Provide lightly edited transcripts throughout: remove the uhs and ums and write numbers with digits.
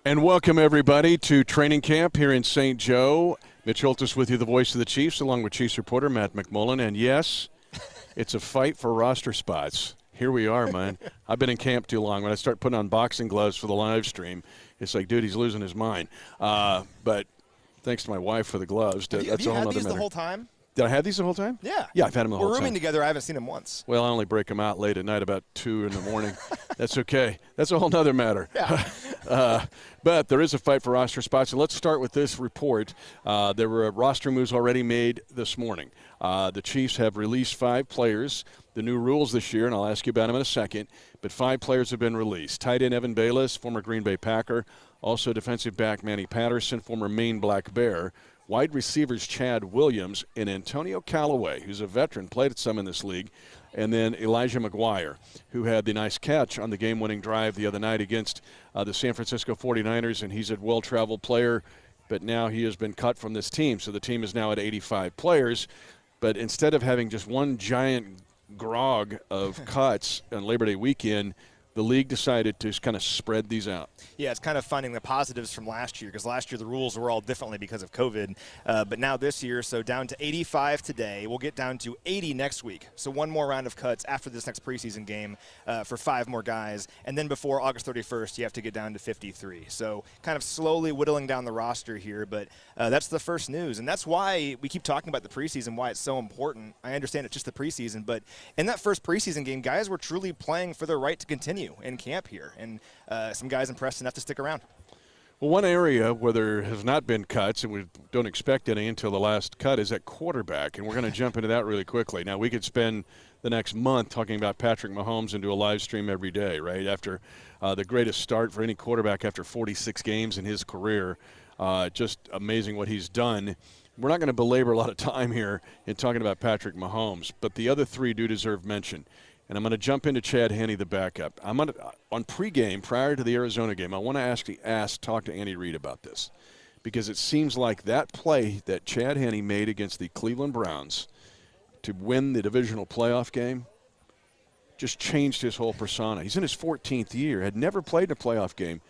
And welcome, everybody, to training camp here in St. Joe. Mitch Holthus with you, the voice of the Chiefs, along with Chiefs reporter Matt McMullen. And, yes, it's a fight for roster spots. Here we are, man. I've been in camp too long. When I start putting on boxing gloves for the live stream, it's like, dude, he's losing his mind. But thanks to my wife for the gloves. Have you had these the whole time? Did I have these the whole time? Yeah. Yeah, I've had them the whole time. We're rooming together. I haven't seen them once. Well, I only break them out late at night, about 2 in the morning. That's okay. That's a whole nother matter. Yeah. But there is a fight for roster spots. And let's start with this report. There were roster moves already made this morning. The Chiefs have released 5 players. The new rules this year, and I'll ask you about them in a second, but 5 players have been released. Tight end Evan Bayless, former Green Bay Packer. Also defensive back Manny Patterson, former Maine Black Bear. Wide receivers Chad Williams and Antonio Callaway, who's a veteran, played some in this league, and then Elijah McGuire, who had the nice catch on the game-winning drive the other night against the San Francisco 49ers, and he's a well-traveled player, but now he has been cut from this team. So the team is now at 85 players, but instead of having just one giant grog of cuts on Labor Day weekend, the league decided to kind of spread these out. Yeah, it's kind of finding the positives from last year, because last year the rules were all differently because of COVID. But now this year, so down to 85 today. We'll get down to 80 next week. So one more round of cuts after this next preseason game for 5 more guys. And then before August 31st, you have to get down to 53. So kind of slowly whittling down the roster here. But that's the first news. And that's why we keep talking about the preseason, why it's so important. I understand it's just the preseason. But in that first preseason game, guys were truly playing for their right to continue in camp here, and some guys impressed enough to stick around. Well, one area where there has not been cuts, and we don't expect any until the last cut, is at quarterback, and we're going to jump into that really quickly. Now, we could spend the next month talking about Patrick Mahomes and do a live stream every day, right, after the greatest start for any quarterback after 46 games in his career. Just amazing what he's done. We're not going to belabor a lot of time here in talking about Patrick Mahomes, but the other 3 do deserve mention. And I'm going to jump into Chad Henne, the backup. On pregame, prior to the Arizona game, I want to talk to Andy Reid about this, because it seems like that play that Chad Henne made against the Cleveland Browns to win the divisional playoff game just changed his whole persona. He's in his 14th year, had never played in a playoff game.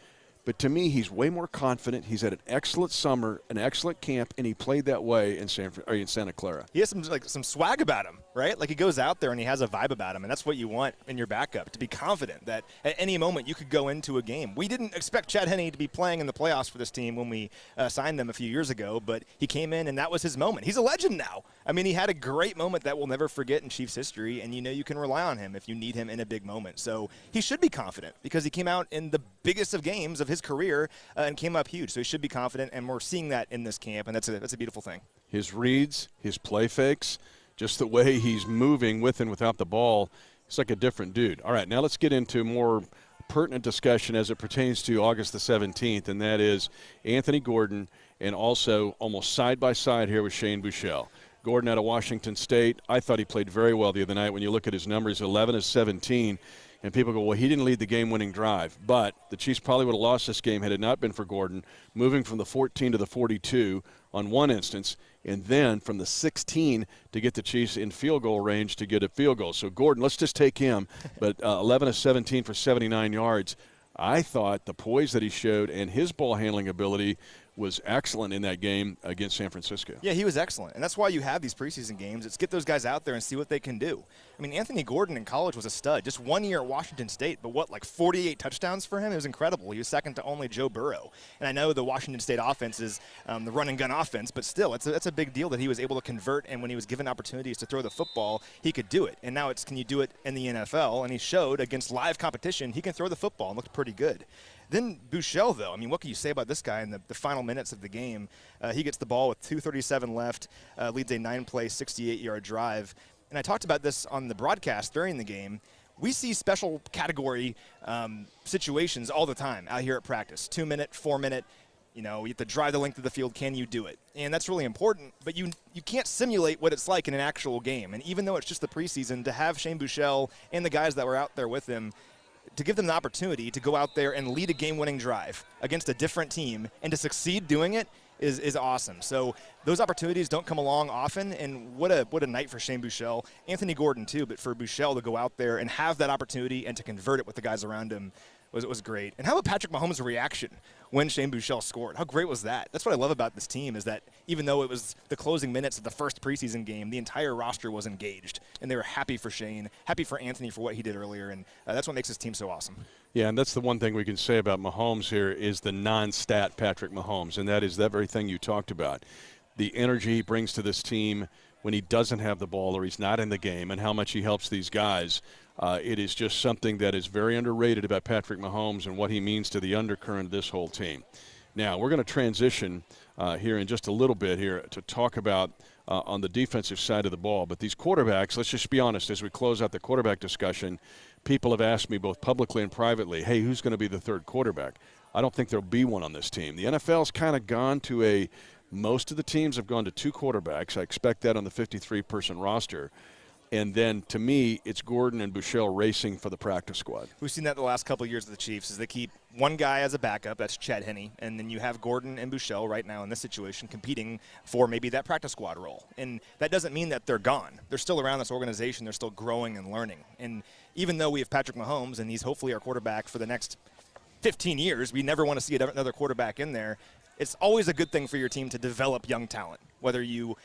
But to me, he's way more confident. He's had an excellent summer, an excellent camp, and he played that way in Santa Clara. He has some swag about him, right? Like, he goes out there and he has a vibe about him, and that's what you want in your backup, to be confident that at any moment you could go into a game. We didn't expect Chad Henne to be playing in the playoffs for this team when we signed them a few years ago, but he came in and that was his moment. He's a legend now. I mean, he had a great moment that we'll never forget in Chiefs history, and you know you can rely on him if you need him in a big moment. So he should be confident, because he came out in the biggest of games of his career and came up huge. So he should be confident, and we're seeing that in this camp, and that's a beautiful thing. His reads, his play fakes, just the way he's moving with and without the ball, it's like a different dude. All right, now let's get into more pertinent discussion as it pertains to August the 17th, and that is Anthony Gordon, and also almost side-by-side here with Shane Buechele. Gordon out of Washington State, I thought he played very well the other night. When you look at his numbers, 11 of 17, and people go, well, he didn't lead the game-winning drive. But the Chiefs probably would have lost this game had it not been for Gordon, moving from the 14 to the 42 on one instance, and then from the 16 to get the Chiefs in field goal range to get a field goal. So Gordon, let's just take him, but 11 of 17 for 79 yards. I thought the poise that he showed and his ball handling ability was excellent in that game against San Francisco. Yeah, he was excellent, and that's why you have these preseason games. It's get those guys out there and see what they can do. I mean, Anthony Gordon in college was a stud. Just 1 year at Washington State, but like 48 touchdowns for him? It was incredible. He was second to only Joe Burrow. And I know the Washington State offense is the run-and-gun offense, but still, it's a big deal that he was able to convert, and when he was given opportunities to throw the football, he could do it. And now it's, can you do it in the NFL? And he showed against live competition he can throw the football and looked pretty good. Then Buechele, though, I mean, what can you say about this guy in the final minutes of the game? He gets the ball with 2:37 left, leads a 9-play, 68-yard drive. And I talked about this on the broadcast during the game. We see special category situations all the time out here at practice. 2-minute, 4-minute, you know, you have to drive the length of the field. Can you do it? And that's really important, but you can't simulate what it's like in an actual game. And even though it's just the preseason, to have Shane Buechele and the guys that were out there with him, to give them the opportunity to go out there and lead a game-winning drive against a different team and to succeed doing it is awesome. So those opportunities don't come along often, and what a night for Shane Buechele. Anthony Gordon too, but for Buechele to go out there and have that opportunity and to convert it with the guys around him, was great. And how about Patrick Mahomes' reaction when Shane Buechele scored? How great was that? That's what I love about this team, is that even though it was the closing minutes of the first preseason game, the entire roster was engaged, and they were happy for Shane, happy for Anthony for what he did earlier, and that's what makes this team so awesome. Yeah, and that's the one thing we can say about Mahomes here is the non-stat Patrick Mahomes, and that is that very thing you talked about. The energy he brings to this team when he doesn't have the ball or he's not in the game, and how much he helps these guys. It is just something that is very underrated about Patrick Mahomes and what he means to the undercurrent of this whole team. Now, we're going to transition here in just a little bit here to talk about on the defensive side of the ball. But these quarterbacks, let's just be honest, as we close out the quarterback discussion, people have asked me both publicly and privately, hey, who's going to be the third quarterback? I don't think there'll be one on this team. The NFL's kind of gone to most of the teams have gone to 2 quarterbacks. I expect that on the 53-person roster. And then, to me, it's Gordon and Buechele racing for the practice squad. We've seen that the last couple of years of the Chiefs, is they keep one guy as a backup, that's Chad Henne, and then you have Gordon and Buechele right now in this situation competing for maybe that practice squad role. And that doesn't mean that they're gone. They're still around this organization. They're still growing and learning. And even though we have Patrick Mahomes, and he's hopefully our quarterback for the next 15 years, we never want to see another quarterback in there. It's always a good thing for your team to develop young talent, whether you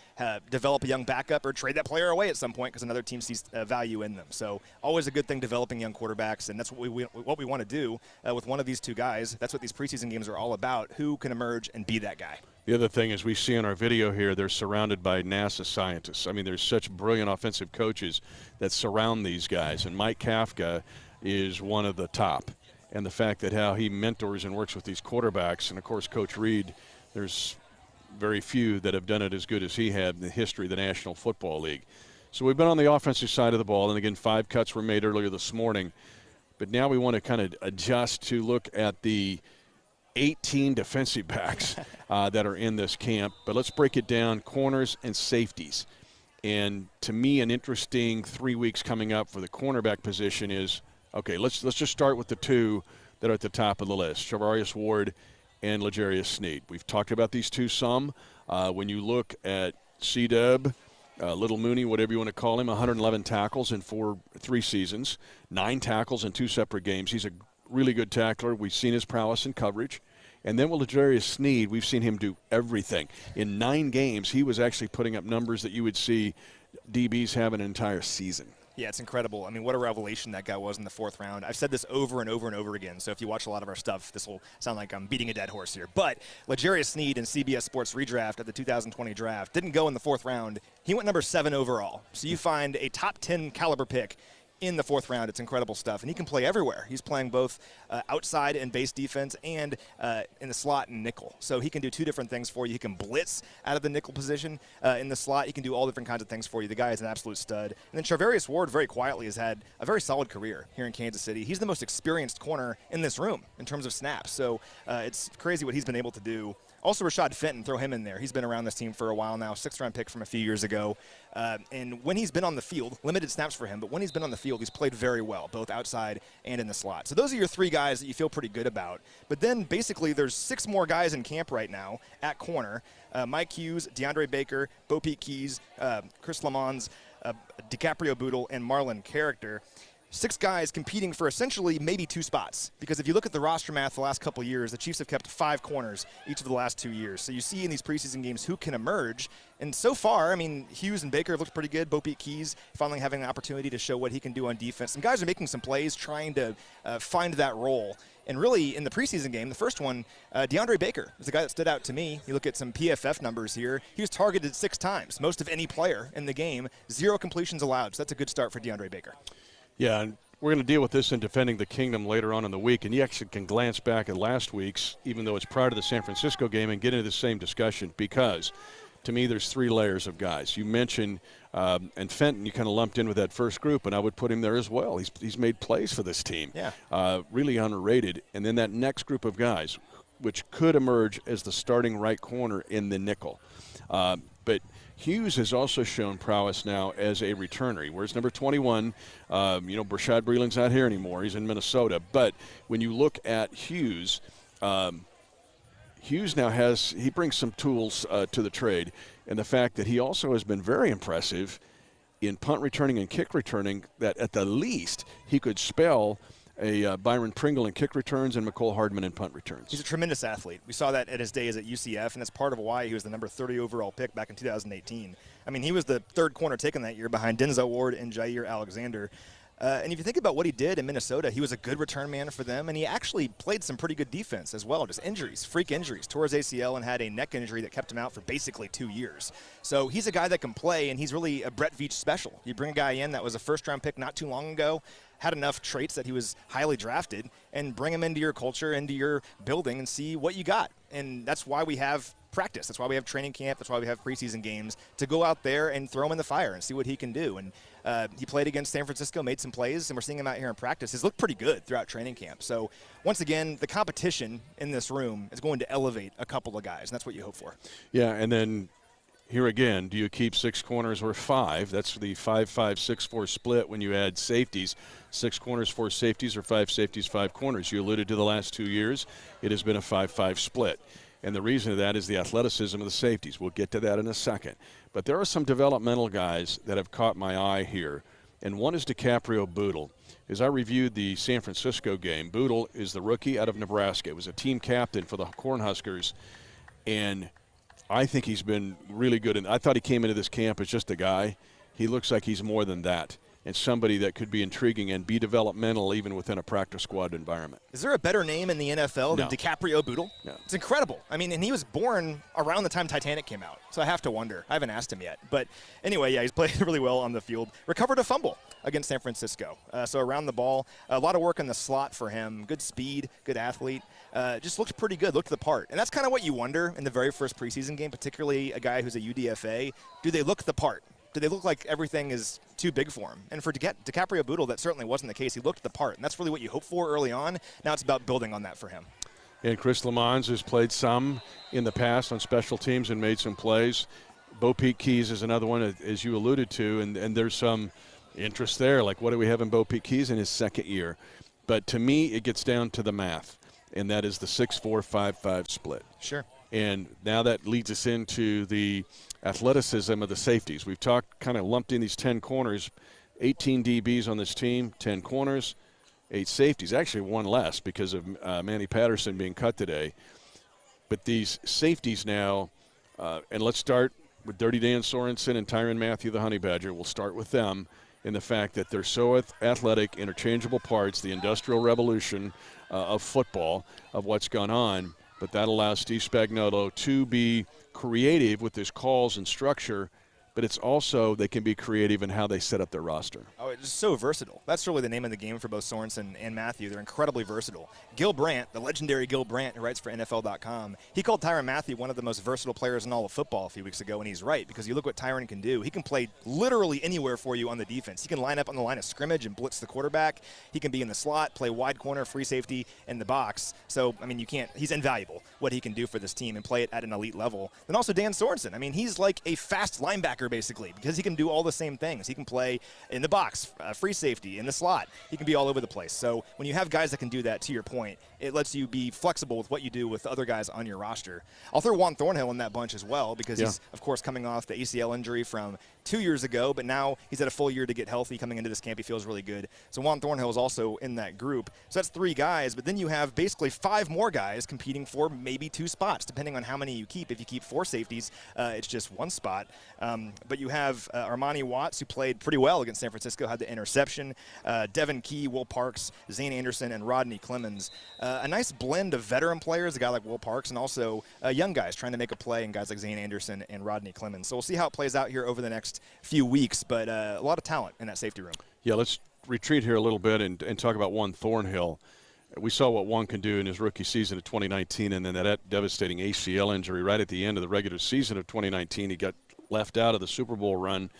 develop a young backup or trade that player away at some point because another team sees value in them. So always a good thing developing young quarterbacks, and that's what we want to do with one of these 2 guys. That's what these preseason games are all about, who can emerge and be that guy. The other thing is we see in our video here, they're surrounded by NASA scientists. I mean, there's such brilliant offensive coaches that surround these guys, and Mike Kafka is one of the top. And the fact that how he mentors and works with these quarterbacks, and of course Coach Reed, there's very few that have done it as good as he had in the history of the National Football League. So we've been on the offensive side of the ball, and again 5 cuts were made earlier this morning. But now we want to kind of adjust to look at the 18 defensive backs that are in this camp. But let's break it down, corners and safeties. And to me, an interesting 3 weeks coming up for the cornerback position is, okay, let's just start with the 2 that are at the top of the list, Charvarius Ward and L'Jarius Sneed. We've talked about these 2 some. When you look at C-Dub, Little Mooney, whatever you want to call him, 111 tackles in 3 seasons, 9 tackles in 2 separate games. He's a really good tackler. We've seen his prowess in coverage. And then with L'Jarius Sneed, we've seen him do everything. In 9 games, he was actually putting up numbers that you would see DBs have an entire season. Yeah, it's incredible. I mean, what a revelation that guy was in the 4th round. I've said this over and over and over again, so if you watch a lot of our stuff, this will sound like I'm beating a dead horse here. But L'Jarius Sneed in CBS Sports Redraft at the 2020 draft didn't go in the 4th round. He went number 7 overall. So you find a top 10 caliber pick in the 4th round. It's incredible stuff. And he can play everywhere. He's playing both outside and base defense and in the slot and nickel. So he can do 2 different things for you. He can blitz out of the nickel position in the slot. He can do all different kinds of things for you. The guy is an absolute stud. And then Charvarius Ward very quietly has had a very solid career here in Kansas City. He's the most experienced corner in this room in terms of snaps. So it's crazy what he's been able to do. Also, Rashad Fenton, throw him in there. He's been around this team for a while now, 6th-round pick from a few years ago. And when he's been on the field, limited snaps for him, but when he's been on the field, he's played very well, both outside and in the slot. So those are your 3 guys that you feel pretty good about. But then, basically, there's 6 more guys in camp right now at corner. Mike Hughes, Deandre Baker, Bo Peep Keys, Chris Lamons, Dicaprio Boodle, and Marlon Character. 6 guys competing for essentially maybe 2 spots. Because if you look at the roster math the last couple of years, the Chiefs have kept 5 corners each of the last 2 years. So you see in these preseason games who can emerge. And so far, I mean, Hughes and Baker have looked pretty good. Bo Peep Keys finally having an opportunity to show what he can do on defense. Some guys are making some plays, trying to find that role. And really, in the preseason game, the first one, Deandre Baker is the guy that stood out to me. You look at some PFF numbers here. He was targeted 6 times, most of any player in the game. 0 completions allowed. So that's a good start for Deandre Baker. Yeah, and we're going to deal with this in Defending the Kingdom later on in the week, and you actually can glance back at last week's, even though it's prior to the San Francisco game, and get into the same discussion because, to me, there's 3 layers of guys. You mentioned, and Fenton, you kind of lumped in with that first group, and I would put him there as well. He's made plays for this team. Yeah. Really underrated. And then that next group of guys, which could emerge as the starting right corner in the nickel. But Hughes has also shown prowess now as a returner. He wears number 21. Brashad Breeland's not here anymore. He's in Minnesota. But when you look at Hughes, Hughes now he brings some tools to the trade. And the fact that he also has been very impressive in punt returning and kick returning, that at the least he could spell a Byron Pringle in kick returns, and McCole Hardman in punt returns. He's a tremendous athlete. We saw that at his days at UCF, and that's part of why he was the number 30 overall pick back in 2018. I mean, he was the third corner taken that year behind Denzel Ward and Jair Alexander. And if you think about what he did in Minnesota, he was a good return man for them, and he actually played some pretty good defense as well. Just injuries, freak injuries. Tore his ACL and had a neck injury that kept him out for basically 2 years. So he's a guy that can play, and he's really a Brett Veach special. You bring a guy in that was a first-round pick not too long ago, had enough traits that he was highly drafted, and bring him into your culture, into your building, and see what you got. And that's why we have practice. That's why we have training camp. That's why we have preseason games, to go out there and throw him in the fire and see what he can do. And he played against San Francisco, made some plays, and we're seeing him out here in practice. He's looked pretty good throughout training camp. So once again, the competition in this room is going to elevate a couple of guys, and that's what you hope for. Yeah, and then here again, do you keep 6 corners or 5? That's the 5-5-6-4 split when you add safeties. 6 corners, 4 safeties, or 5 safeties, 5 corners. You alluded to the last 2 years. It has been a 5-5 split. And the reason of that is the athleticism of the safeties. We'll get to that in a second. But there are some developmental guys that have caught my eye here. And one is Dicaprio Boodle. As I reviewed the San Francisco game, Boodle is the rookie out of Nebraska. It was a team captain for the Cornhuskers. And I think he's been really good. And I thought he came into this camp as just a guy. He looks like he's more than that, and somebody that could be intriguing and be developmental even within a practice squad environment. Is there a better name in the NFL than Dicaprio Boodle? No. It's incredible. I mean, and he was born around the time Titanic came out, so I have to wonder. I haven't asked him yet. But anyway, yeah, he's played really well on the field. Recovered a fumble against San Francisco. So around the ball, a lot of work in the slot for him. Good speed, good athlete. Just looked pretty good, looked the part. And that's kind of what you wonder in the very first preseason game, particularly a guy who's a UDFA. Do they look the part? Do they look like everything is too big for him? And for Dicaprio Boodle, that certainly wasn't the case. He looked the part, and that's really what you hope for early on. Now it's about building on that for him. And Chris Lamons has played some in the past on special teams and made some plays. Bo Peep Keys is another one, as you alluded to, and there's some interest there. Like, what do we have in Bo Peep Keys in his second year? But to me, it gets down to the math, and that is the 6-4-5-5 split. Sure. And now that leads us into the athleticism of the safeties. We've kind of lumped in these 10 corners, 18 DBs on this team, 10 corners, 8 safeties. Actually, one less because of Manny Patterson being cut today. But these safeties now, and let's start with Dirty Dan Sorensen and Tyra Matthew, the Honey Badger. We'll start with them in the fact that they're so athletic, interchangeable parts, the industrial revolution of football, of what's gone on. But that allows Steve Spagnuolo to be creative with his calls and structure, but it's also they can be creative in how they set up their roster. Oh, it's so versatile. That's really the name of the game for both Sorensen and Matthew. They're incredibly versatile. Gil Brandt, the legendary Gil Brandt, who writes for NFL.com, he called Tyron Matthew one of the most versatile players in all of football a few weeks ago, and he's right, because you look what Tyron can do. He can play literally anywhere for you on the defense. He can line up on the line of scrimmage and blitz the quarterback. He can be in the slot, play wide corner, free safety, in the box. So, I mean, he's invaluable what he can do for this team and play it at an elite level. Then also Dan Sorensen. I mean, he's like a fast linebacker, basically, because he can do all the same things. He can play in the box, free safety, in the slot. He can be all over the place. So when you have guys that can do that, to your point, it lets you be flexible with what you do with other guys on your roster. I'll throw Juan Thornhill in that bunch as well, because he's, of course, coming off the ACL injury from 2 years ago, but now he's had a full year to get healthy. Coming into this camp, he feels really good. So Juan Thornhill is also in that group. So that's 3 guys, but then you have basically 5 more guys competing for maybe 2 spots, depending on how many you keep. If you keep 4 safeties, it's just 1 spot. But you have Armani Watts, who played pretty well against San Francisco, had the interception. Devon Key, Will Parks, Zane Anderson, and Rodney Clemens. A nice blend of veteran players, a guy like Will Parks, and also young guys trying to make a play, and guys like Zane Anderson and Rodney Clemens. So we'll see how it plays out here over the next few weeks, but a lot of talent in that safety room. Yeah, let's retreat here a little bit and talk about Juan Thornhill. We saw what Juan can do in his rookie season of 2019, and then that devastating ACL injury right at the end of the regular season of 2019. He got left out of the Super Bowl run.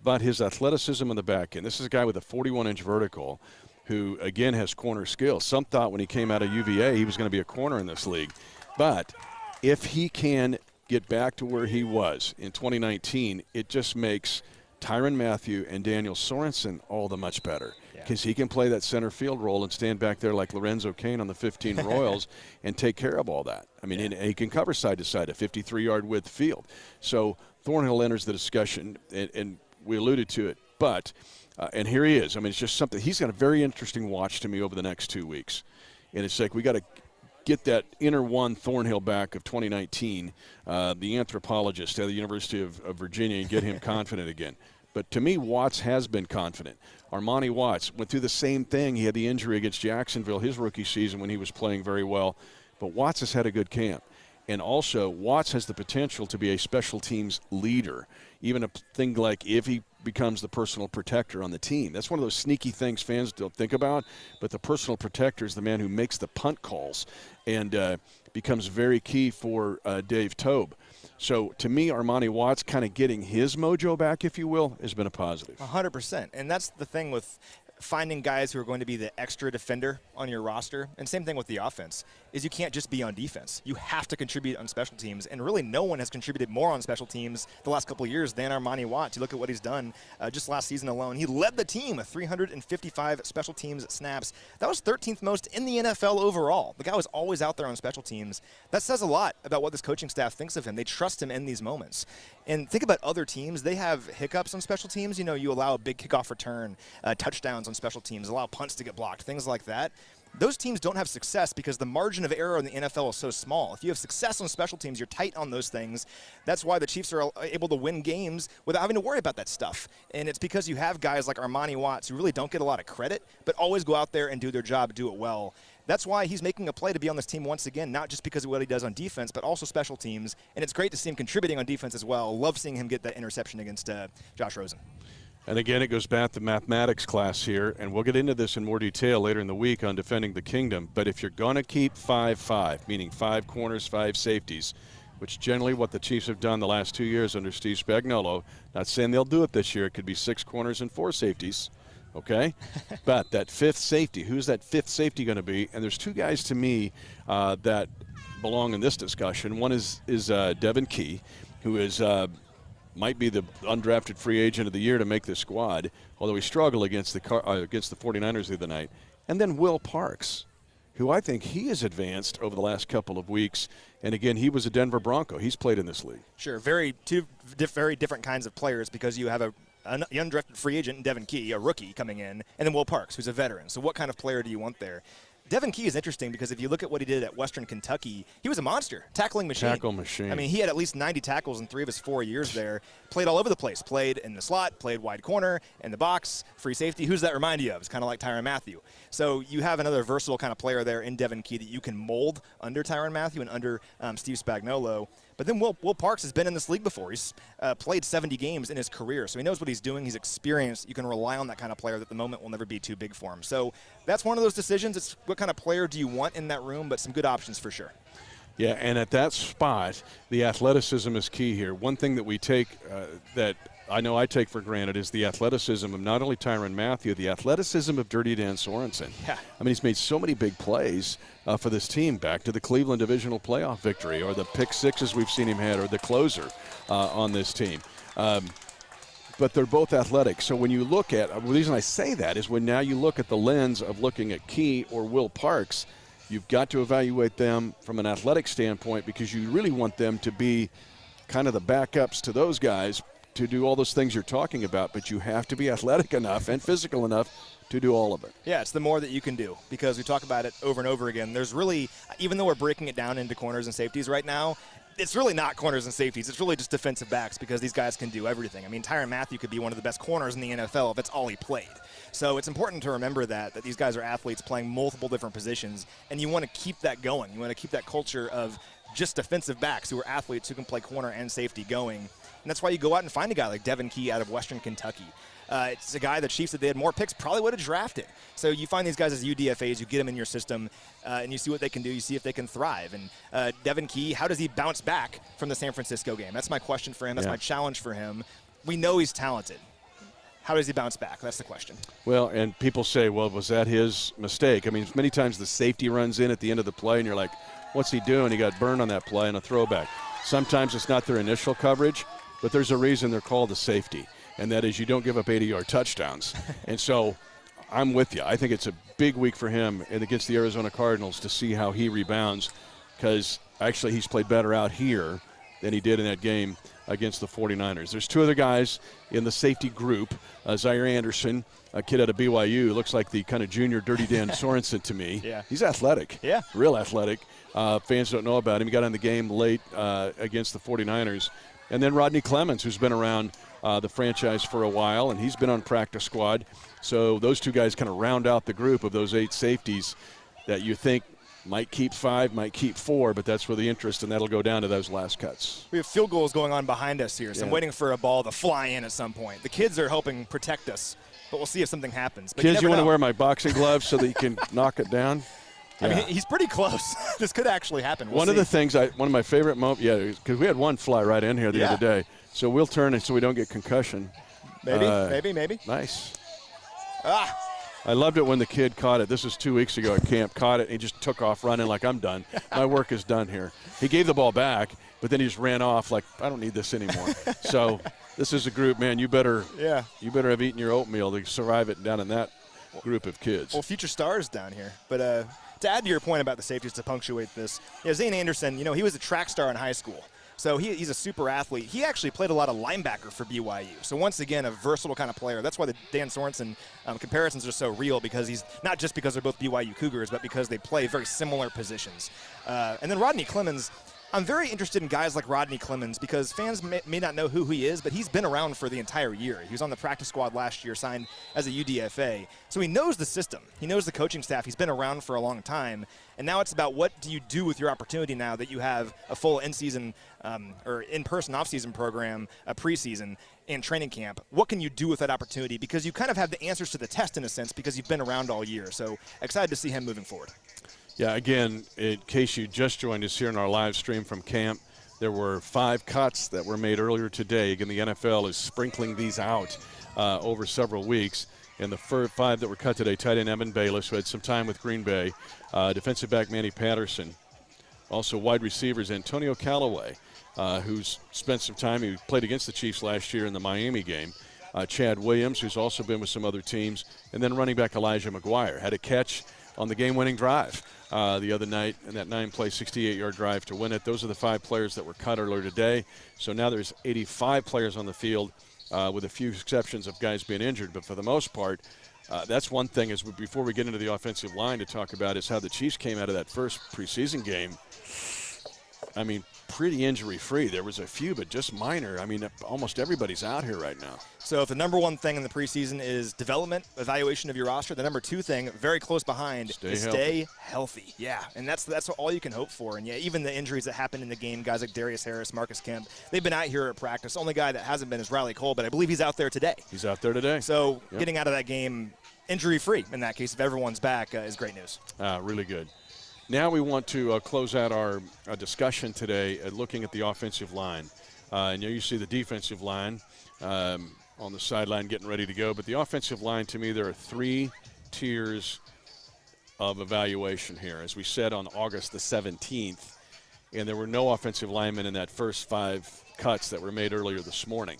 But his athleticism in the back end, this is a guy with a 41-inch vertical who, again, has corner skills. Some thought when he came out of UVA he was going to be a corner in this league. But if he can get back to where he was in 2019, it just makes Tyron Matthew and Daniel Sorensen all the much better, because he can play that center field role and stand back there like Lorenzo Cain on the 15 Royals and take care of all that. I mean, and he can cover side to side, a 53-yard width field. So Thornhill enters the discussion, and we alluded to it, but And here he is. I mean, it's just something. He's got a very interesting watch to me over the next 2 weeks. And it's like we got to get that inner Juan Thornhill back of 2019, the anthropologist at the University of Virginia, and get him confident again. But to me, Watts has been confident. Armani Watts went through the same thing. He had the injury against Jacksonville his rookie season when he was playing very well. But Watts has had a good camp. And also, Watts has the potential to be a special teams leader. Even a thing like if he becomes the personal protector on the team. That's one of those sneaky things fans don't think about. But the personal protector is the man who makes the punt calls and becomes very key for Dave Tobe. So, to me, Armani Watts kind of getting his mojo back, if you will, has been a positive. 100%. And that's the thing with finding guys who are going to be the extra defender on your roster, and same thing with the offense, is you can't just be on defense. You have to contribute on special teams, and really no one has contributed more on special teams the last couple of years than Armani Watts. You look at what he's done just last season alone. He led the team with 355 special teams snaps. That was 13th most in the NFL overall. The guy was always out there on special teams. That says a lot about what this coaching staff thinks of him. They trust him in these moments. And think about other teams. They have hiccups on special teams. You know, you allow a big kickoff return, touchdowns on special teams, allow punts to get blocked, things like that. Those teams don't have success because the margin of error in the NFL is so small. If you have success on special teams, you're tight on those things. That's why the Chiefs are able to win games without having to worry about that stuff. And it's because you have guys like Armani Watts who really don't get a lot of credit, but always go out there and do their job, do it well. That's why he's making a play to be on this team once again, not just because of what he does on defense, but also special teams. And it's great to see him contributing on defense as well. Love seeing him get that interception against Josh Rosen. And again, it goes back to mathematics class here, and we'll get into this in more detail later in the week on Defending the Kingdom. But if you're going to keep 5-5, meaning 5 corners, 5 safeties, which generally what the Chiefs have done the last 2 years under Steve Spagnuolo, not saying they'll do it this year. It could be 6 corners and 4 safeties, okay? But that 5th safety, who's that 5th safety going to be? And there's 2 guys to me that belong in this discussion. One is Devon Key, who is might be the undrafted free agent of the year to make the squad, although he struggled against the 49ers the other night. And then Will Parks, who I think he has advanced over the last couple of weeks. And again, he was a Denver Bronco. He's played in this league. Sure, two very different kinds of players because you have an undrafted free agent, Devon Key, a rookie coming in, and then Will Parks, who's a veteran. So what kind of player do you want there? Devon Key is interesting because if you look at what he did at Western Kentucky, he was a monster, tackling machine. Tackle machine. I mean, he had at least 90 tackles in 3 of his 4 years there. Played all over the place. Played in the slot, played wide corner, in the box, free safety. Who's that remind you of? It's kind of like Tyra Matthew. So you have another versatile kind of player there in Devon Key that you can mold under Tyrann Mathieu and under Steve Spagnuolo. But then Will Parks has been in this league before. He's played 70 games in his career, so he knows what he's doing. He's experienced. You can rely on that kind of player that the moment will never be too big for him. So that's one of those decisions. It's what kind of player do you want in that room, but some good options for sure. Yeah, and at that spot, the athleticism is key here. One thing that we take that I know I take for granted is the athleticism of not only Tyrann Mathieu, the athleticism of Dirty Dan Sorensen. Yeah. I mean, he's made so many big plays for this team, back to the Cleveland divisional playoff victory, or the pick sixes we've seen him hit, or the closer on this team. But they're both athletic. So when you look at, the reason I say that is when now you look at the lens of looking at Key or Will Parks, you've got to evaluate them from an athletic standpoint because you really want them to be kind of the backups to those guys to do all those things you're talking about, but you have to be athletic enough and physical enough to do all of it. Yeah, it's the more that you can do because we talk about it over and over again. There's really, even though we're breaking it down into corners and safeties right now, it's really not corners and safeties. It's really just defensive backs because these guys can do everything. I mean, Tyrann Mathieu could be one of the best corners in the NFL if that's all he played. So it's important to remember that these guys are athletes playing multiple different positions, and you want to keep that going. You want to keep that culture of just defensive backs who are athletes who can play corner and safety going. And that's why you go out and find a guy like Devon Key out of Western Kentucky. It's a guy the Chiefs, if they had more picks, probably would have drafted. So you find these guys as UDFAs, you get them in your system, and you see what they can do. You see if they can thrive. And Devon Key, how does he bounce back from the San Francisco game? That's my question for him. That's my challenge for him. We know he's talented. How does he bounce back? That's the question. Well, and people say, well, was that his mistake? I mean, many times the safety runs in at the end of the play, and you're like, what's he doing? He got burned on that play on a throwback. Sometimes it's not their initial coverage, but there's a reason they're called a safety, and that is you don't give up 80-yard touchdowns. And so I'm with you. I think it's a big week for him and against the Arizona Cardinals to see how he rebounds because actually he's played better out here than he did in that game against the 49ers. There's two other guys in the safety group. Zaire Anderson, a kid out of BYU, looks like the kind of junior Dirty Dan Sorensen to me. Yeah. He's athletic. Yeah. Real athletic. Fans don't know about him. He got in the game late against the 49ers. And then Rodney Clemens, who's been around the franchise for a while, and he's been on practice squad. So those two guys kind of round out the group of those 8 safeties that you think might keep 5, might keep 4, but that's where the interest, and that'll go down to those last cuts. We have field goals going on behind us here, so I'm waiting for a ball to fly in at some point. The kids are helping protect us, but we'll see if something happens. But Kids, you want to wear my boxing gloves so that you can knock it down? I mean, he's pretty close. This could actually happen. One of the things, one of my favorite moments, because we had one fly right in here the other day, so we'll turn it so we don't get concussion. Maybe. Nice. Ah. I loved it when the kid caught it. This was 2 weeks ago at camp. Caught it, and he just took off running like, I'm done. My work is done here. He gave the ball back, but then he just ran off like, I don't need this anymore. So this is a group, man, you better have eaten your oatmeal to survive it down in that group of kids. Well, future stars down here. But to add to your point about the safeties, to punctuate this, Zane Anderson, he was a track star in high school. So he's a super athlete. He actually played a lot of linebacker for BYU. So once again, a versatile kind of player. That's why the Dan Sorensen comparisons are so real, because he's not just because they're both BYU Cougars, but because they play very similar positions. And then Rodney Clemens, I'm very interested in guys like Rodney Clemens because fans may not know who he is, but he's been around for the entire year. He was on the practice squad last year, signed as a UDFA. So he knows the system. He knows the coaching staff. He's been around for a long time. And now it's about what do you do with your opportunity now that you have a full in-season or in-person off-season program, a preseason, and training camp. What can you do with that opportunity? Because you kind of have the answers to the test in a sense because you've been around all year. So excited to see him moving forward. Yeah, again, in case you just joined us here in our live stream from camp, there were 5 cuts that were made earlier today. Again, the NFL is sprinkling these out over several weeks. And the 5 that were cut today, tight end Evan Bayless, who had some time with Green Bay, defensive back Manny Patterson, also wide receivers Antonio Callaway, who's spent some time. He played against the Chiefs last year in the Miami game. Chad Williams, who's also been with some other teams. And then running back Elijah McGuire had a catch on the game-winning drive the other night in that 9-play, 68-yard drive to win it. Those are the 5 players that were cut earlier today. So now there's 85 players on the field with a few exceptions of guys being injured. But for the most part, that's one thing is before we get into the offensive line to talk about is how the Chiefs came out of that first preseason game. I mean, pretty injury-free. There was a few, but just minor. I mean, almost everybody's out here right now. So if the number one thing in the preseason is development, evaluation of your roster, the number 2 thing, very close behind, is stay healthy. Yeah, and that's all you can hope for. And, yeah, even the injuries that happened in the game, guys like Darius Harris, Marcus Kemp, they've been out here at practice. Only guy that hasn't been is Riley Cole, but I believe he's out there today. He's out there today. So getting out of that game injury-free, in that case, if everyone's back, is great news. Really good. Now we want to close out our discussion today looking at the offensive line. And you see the defensive line on the sideline getting ready to go. But the offensive line, to me, there are 3 tiers of evaluation here. As we said on August the 17th, and there were no offensive linemen in that first 5 cuts that were made earlier this morning.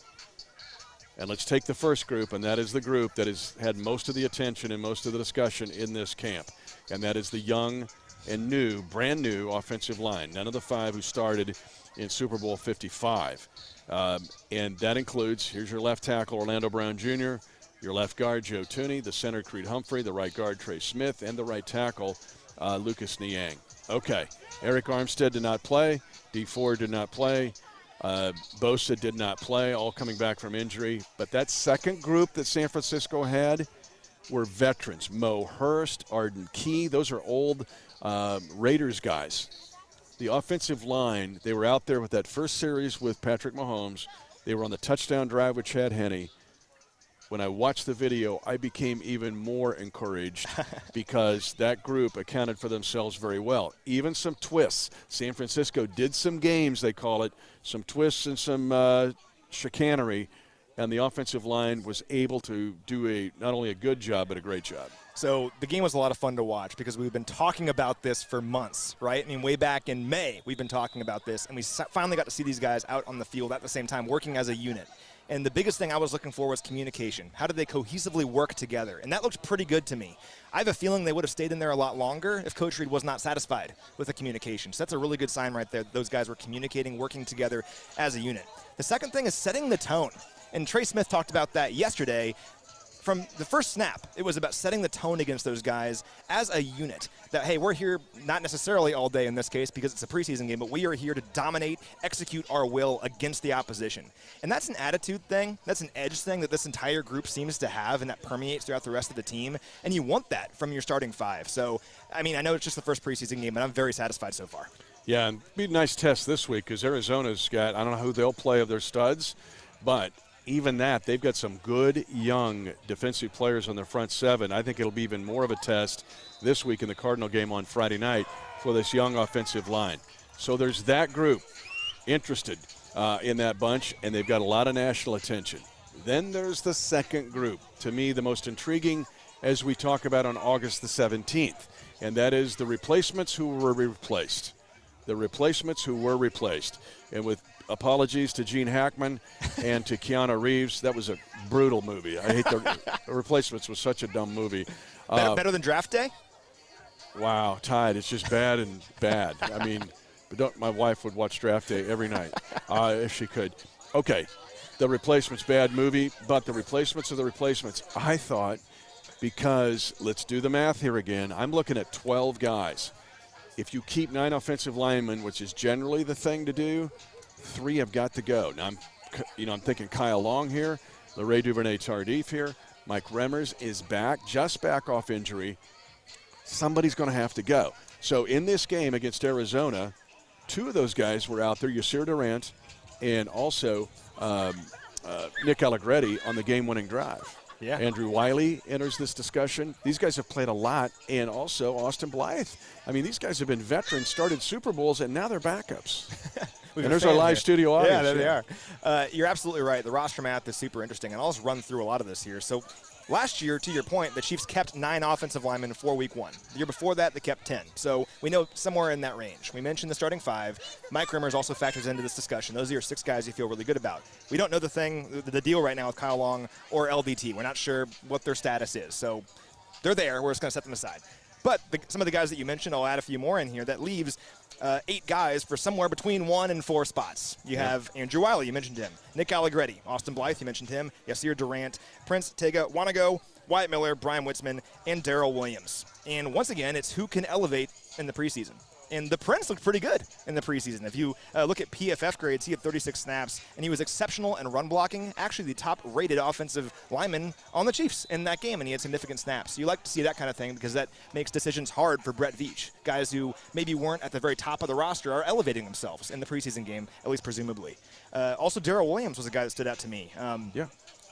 And let's take the first group, and that is the group that has had most of the attention and most of the discussion in this camp. And that is the young and brand new offensive line. None of the 5 who started in Super Bowl 55. And that includes, here's your left tackle, Orlando Brown Jr., your left guard, Joe Thuney, the center, Creed Humphrey, the right guard, Trey Smith, and the right tackle, Lucas Niang. Okay, Eric Armstead did not play. D. Ford did not play. Bosa did not play, all coming back from injury. But that second group that San Francisco had were veterans. Mo Hurst, Arden Key, those are old Raiders guys. The offensive line, they were out there with that first series with Patrick Mahomes. They were on the touchdown drive with Chad Henne. When I watched the video, I became even more encouraged because that group accounted for themselves very well. Even some twists. San Francisco did some games, they call it, some twists and some chicanery, and the offensive line was able to do not only a good job, but a great job. So the game was a lot of fun to watch because we've been talking about this for months, right? I mean, way back in May, we've been talking about this, and we finally got to see these guys out on the field at the same time, working as a unit. And the biggest thing I was looking for was communication. How did they cohesively work together? And that looked pretty good to me. I have a feeling they would have stayed in there a lot longer if Coach Reed was not satisfied with the communication. So that's a really good sign right there. Those guys were communicating, working together as a unit. The second thing is setting the tone. And Trey Smith talked about that yesterday. From the first snap, it was about setting the tone against those guys as a unit. That, hey, we're here not necessarily all day in this case because it's a preseason game, but we are here to dominate, execute our will against the opposition. And that's an attitude thing. That's an edge thing that this entire group seems to have, and that permeates throughout the rest of the team. And you want that from your starting five. So, I mean, I know it's just the first preseason game, but I'm very satisfied so far. Yeah, and it'll be a nice test this week because Arizona's got, I don't know who they'll play of their studs, but even that, they've got some good young defensive players on their front seven. I think it'll be even more of a test this week in the Cardinal game on Friday night for this young offensive line. So there's that group interested in that bunch, and they've got a lot of national attention. Then there's the second group, to me the most intriguing as we talk about on August the 17th, and that is the replacements who were replaced. The replacements who were replaced. And with apologies to Gene Hackman and to Keanu Reeves, that was a brutal movie. I hate the Replacements was such a dumb movie. Better than Draft Day? Wow, tied. It's just bad and bad. I mean, but my wife would watch Draft Day every night if she could. Okay, The Replacements, bad movie, but The Replacements are the replacements. I thought, because let's do the math here again, I'm looking at 12 guys. If you keep 9 offensive linemen, which is generally the thing to do, 3 have got to go. Now, I'm thinking Kyle Long here, LeRae Duvernay-Tardif here. Mike Remmers is back, just back off injury. Somebody's going to have to go. So in this game against Arizona, 2 of those guys were out there, Yasir Durant and also Nick Allegretti on the game-winning drive. Yeah. Andrew Wiley enters this discussion. These guys have played a lot, and also Austin Blythe. I mean, these guys have been veterans, started Super Bowls, and now they're backups. And there's our live studio audience. Yeah, there they are. You're absolutely right. The roster math is super interesting, and I'll just run through a lot of this here. So last year, to your point, the Chiefs kept 9 offensive linemen for week 1. The year before that, they kept 10. So we know somewhere in that range. We mentioned the starting 5. Mike Remmers also factors into this discussion. Those are your 6 guys you feel really good about. We don't know the deal right now with Kyle Long or LDT. We're not sure what their status is. So they're there. We're just going to set them aside. But some of the guys that you mentioned, I'll add a few more in here. That leaves 8 guys for somewhere between 1 and 4 spots. You have Andrew Wiley, you mentioned him. Nick Allegretti, Austin Blythe, you mentioned him. Yasir Durant, Prince Tega Wanago, Wyatt Miller, Brian Whitsman, and Daryl Williams. And once again, it's who can elevate in the preseason. And the Prince looked pretty good in the preseason. If you look at PFF grades, he had 36 snaps, and he was exceptional in run blocking, actually the top-rated offensive lineman on the Chiefs in that game, and he had significant snaps. So you like to see that kind of thing because that makes decisions hard for Brett Veach. Guys who maybe weren't at the very top of the roster are elevating themselves in the preseason game, at least presumably. Also, Daryl Williams was a guy that stood out to me.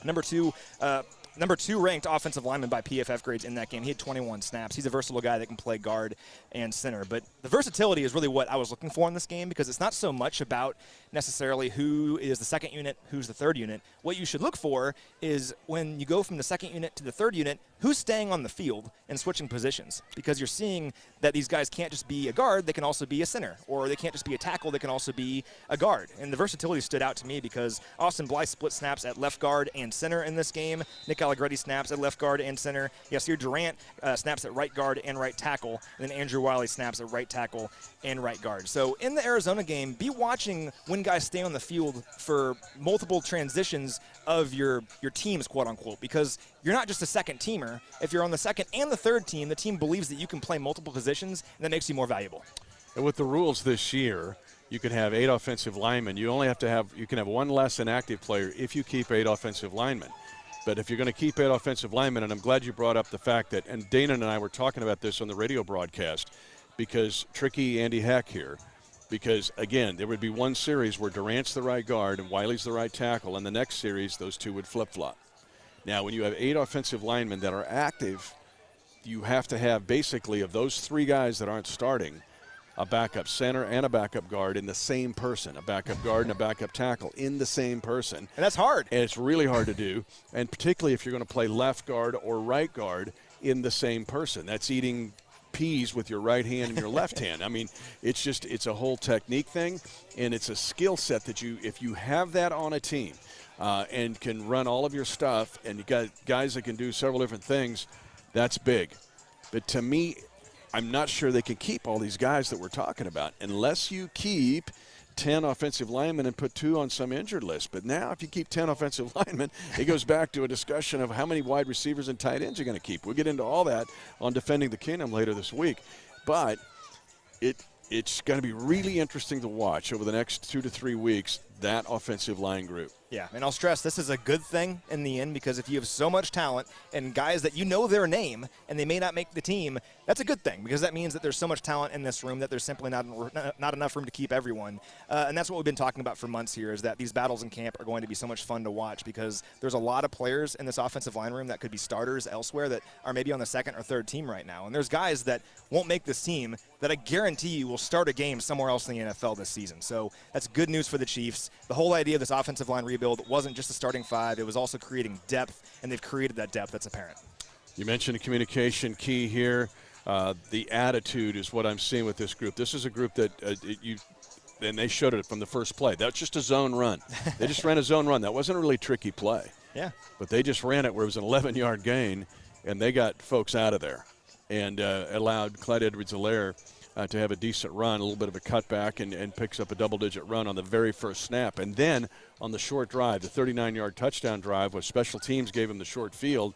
Number 2 ranked offensive lineman by PFF grades in that game. He had 21 snaps. He's a versatile guy that can play guard and center. But the versatility is really what I was looking for in this game because it's not so much about necessarily who is the second unit, who's the third unit. What you should look for is when you go from the second unit to the third unit, who's staying on the field and switching positions because you're seeing that these guys can't just be a guard, they can also be a center, or they can't just be a tackle, they can also be a guard. And the versatility stood out to me because Austin Blythe split snaps at left guard and center in this game. Nick Allegretti snaps at left guard and center. Yasir Durant snaps at right guard and right tackle. And then Andrew Wiley snaps at right tackle and right guard. So in the Arizona game, be watching when guys stay on the field for multiple transitions of your teams, quote unquote, because you're not just a second teamer. If you're on the second and the third team, the team believes that you can play multiple positions, and that makes you more valuable. And with the rules this year, you can have 8 offensive linemen. You can have 1 less inactive player if you keep 8 offensive linemen. But if you're going to keep 8 offensive linemen, and I'm glad you brought up the fact that, and Dana and I were talking about this on the radio broadcast, because tricky Andy Heck here, because, again, there would be one series where Durant's the right guard and Wiley's the right tackle, and the next series those 2 would flip-flop. Now, when you have 8 offensive linemen that are active, you have to have basically of those 3 guys that aren't starting, a backup center and a backup guard in the same person, a backup guard and a backup tackle in the same person. And that's hard. And it's really hard to do, and particularly if you're going to play left guard or right guard in the same person. That's eating peas with your right hand and your left hand. I mean, it's a whole technique thing, and it's a skill set that if you have that on a team and can run all of your stuff, and you got guys that can do several different things, that's big. But to me, I'm not sure they can keep all these guys that we're talking about unless you keep 10 offensive linemen and put 2 on some injured list. But now if you keep 10 offensive linemen, it goes back to a discussion of how many wide receivers and tight ends you're going to keep. We'll get into all that on Defending the Kingdom later this week. But it's going to be really interesting to watch over the next 2 to 3 weeks, that offensive line group. Yeah, and I'll stress this is a good thing in the end, because if you have so much talent and guys that you know their name and they may not make the team, that's a good thing, because that means that there's so much talent in this room that there's simply not enough room to keep everyone. And that's what we've been talking about for months here, is that these battles in camp are going to be so much fun to watch, because there's a lot of players in this offensive line room that could be starters elsewhere that are maybe on the second or third team right now. And there's guys that won't make this team that I guarantee you will start a game somewhere else in the NFL this season. So that's good news for the Chiefs. The whole idea of this offensive line rebuild wasn't just a starting 5. It was also creating depth, and they've created that depth that's apparent. You mentioned the communication key here. The attitude is what I'm seeing with this group. This is a group that and they showed it from the first play. That's just a zone run. They just ran a zone run. That wasn't a really tricky play. Yeah. But they just ran it where it was an 11-yard gain, and they got folks out of there and allowed Clyde Edwards-Helaire to have a decent run, a little bit of a cutback, and picks up a double-digit run on the very first snap. And then on the short drive, the 39-yard touchdown drive, where special teams gave him the short field,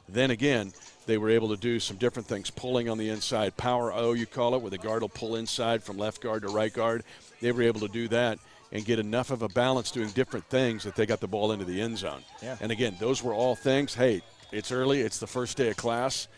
then again, they were able to do some different things, pulling on the inside, power O you call it, where the guard will pull inside from left guard to right guard. They were able to do that and get enough of a balance doing different things that they got the ball into the end zone. Yeah. And again, those were all things, hey, it's early, it's the first day of class.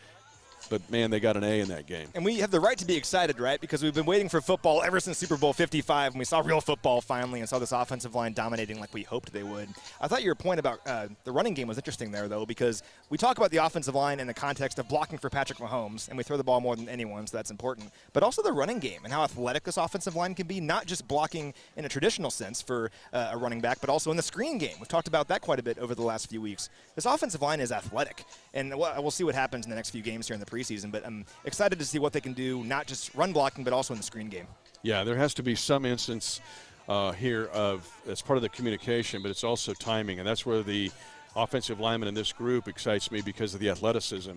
But, man, they got an A in that game. And we have the right to be excited, right? Because we've been waiting for football ever since Super Bowl 55, and we saw real football finally and saw this offensive line dominating like we hoped they would. I thought your point about the running game was interesting there, though, because we talk about the offensive line in the context of blocking for Patrick Mahomes, and we throw the ball more than anyone, so that's important. But also the running game and how athletic this offensive line can be, not just blocking in a traditional sense for a running back, but also in the screen game. We've talked about that quite a bit over the last few weeks. This offensive line is athletic, and we'll see what happens in the next few games here in the preseason, but I'm excited to see what they can do, not just run blocking, but also in the screen game. Yeah, there has to be some instance here of, as part of the communication, but it's also timing, and that's where the offensive lineman in this group excites me because of the athleticism,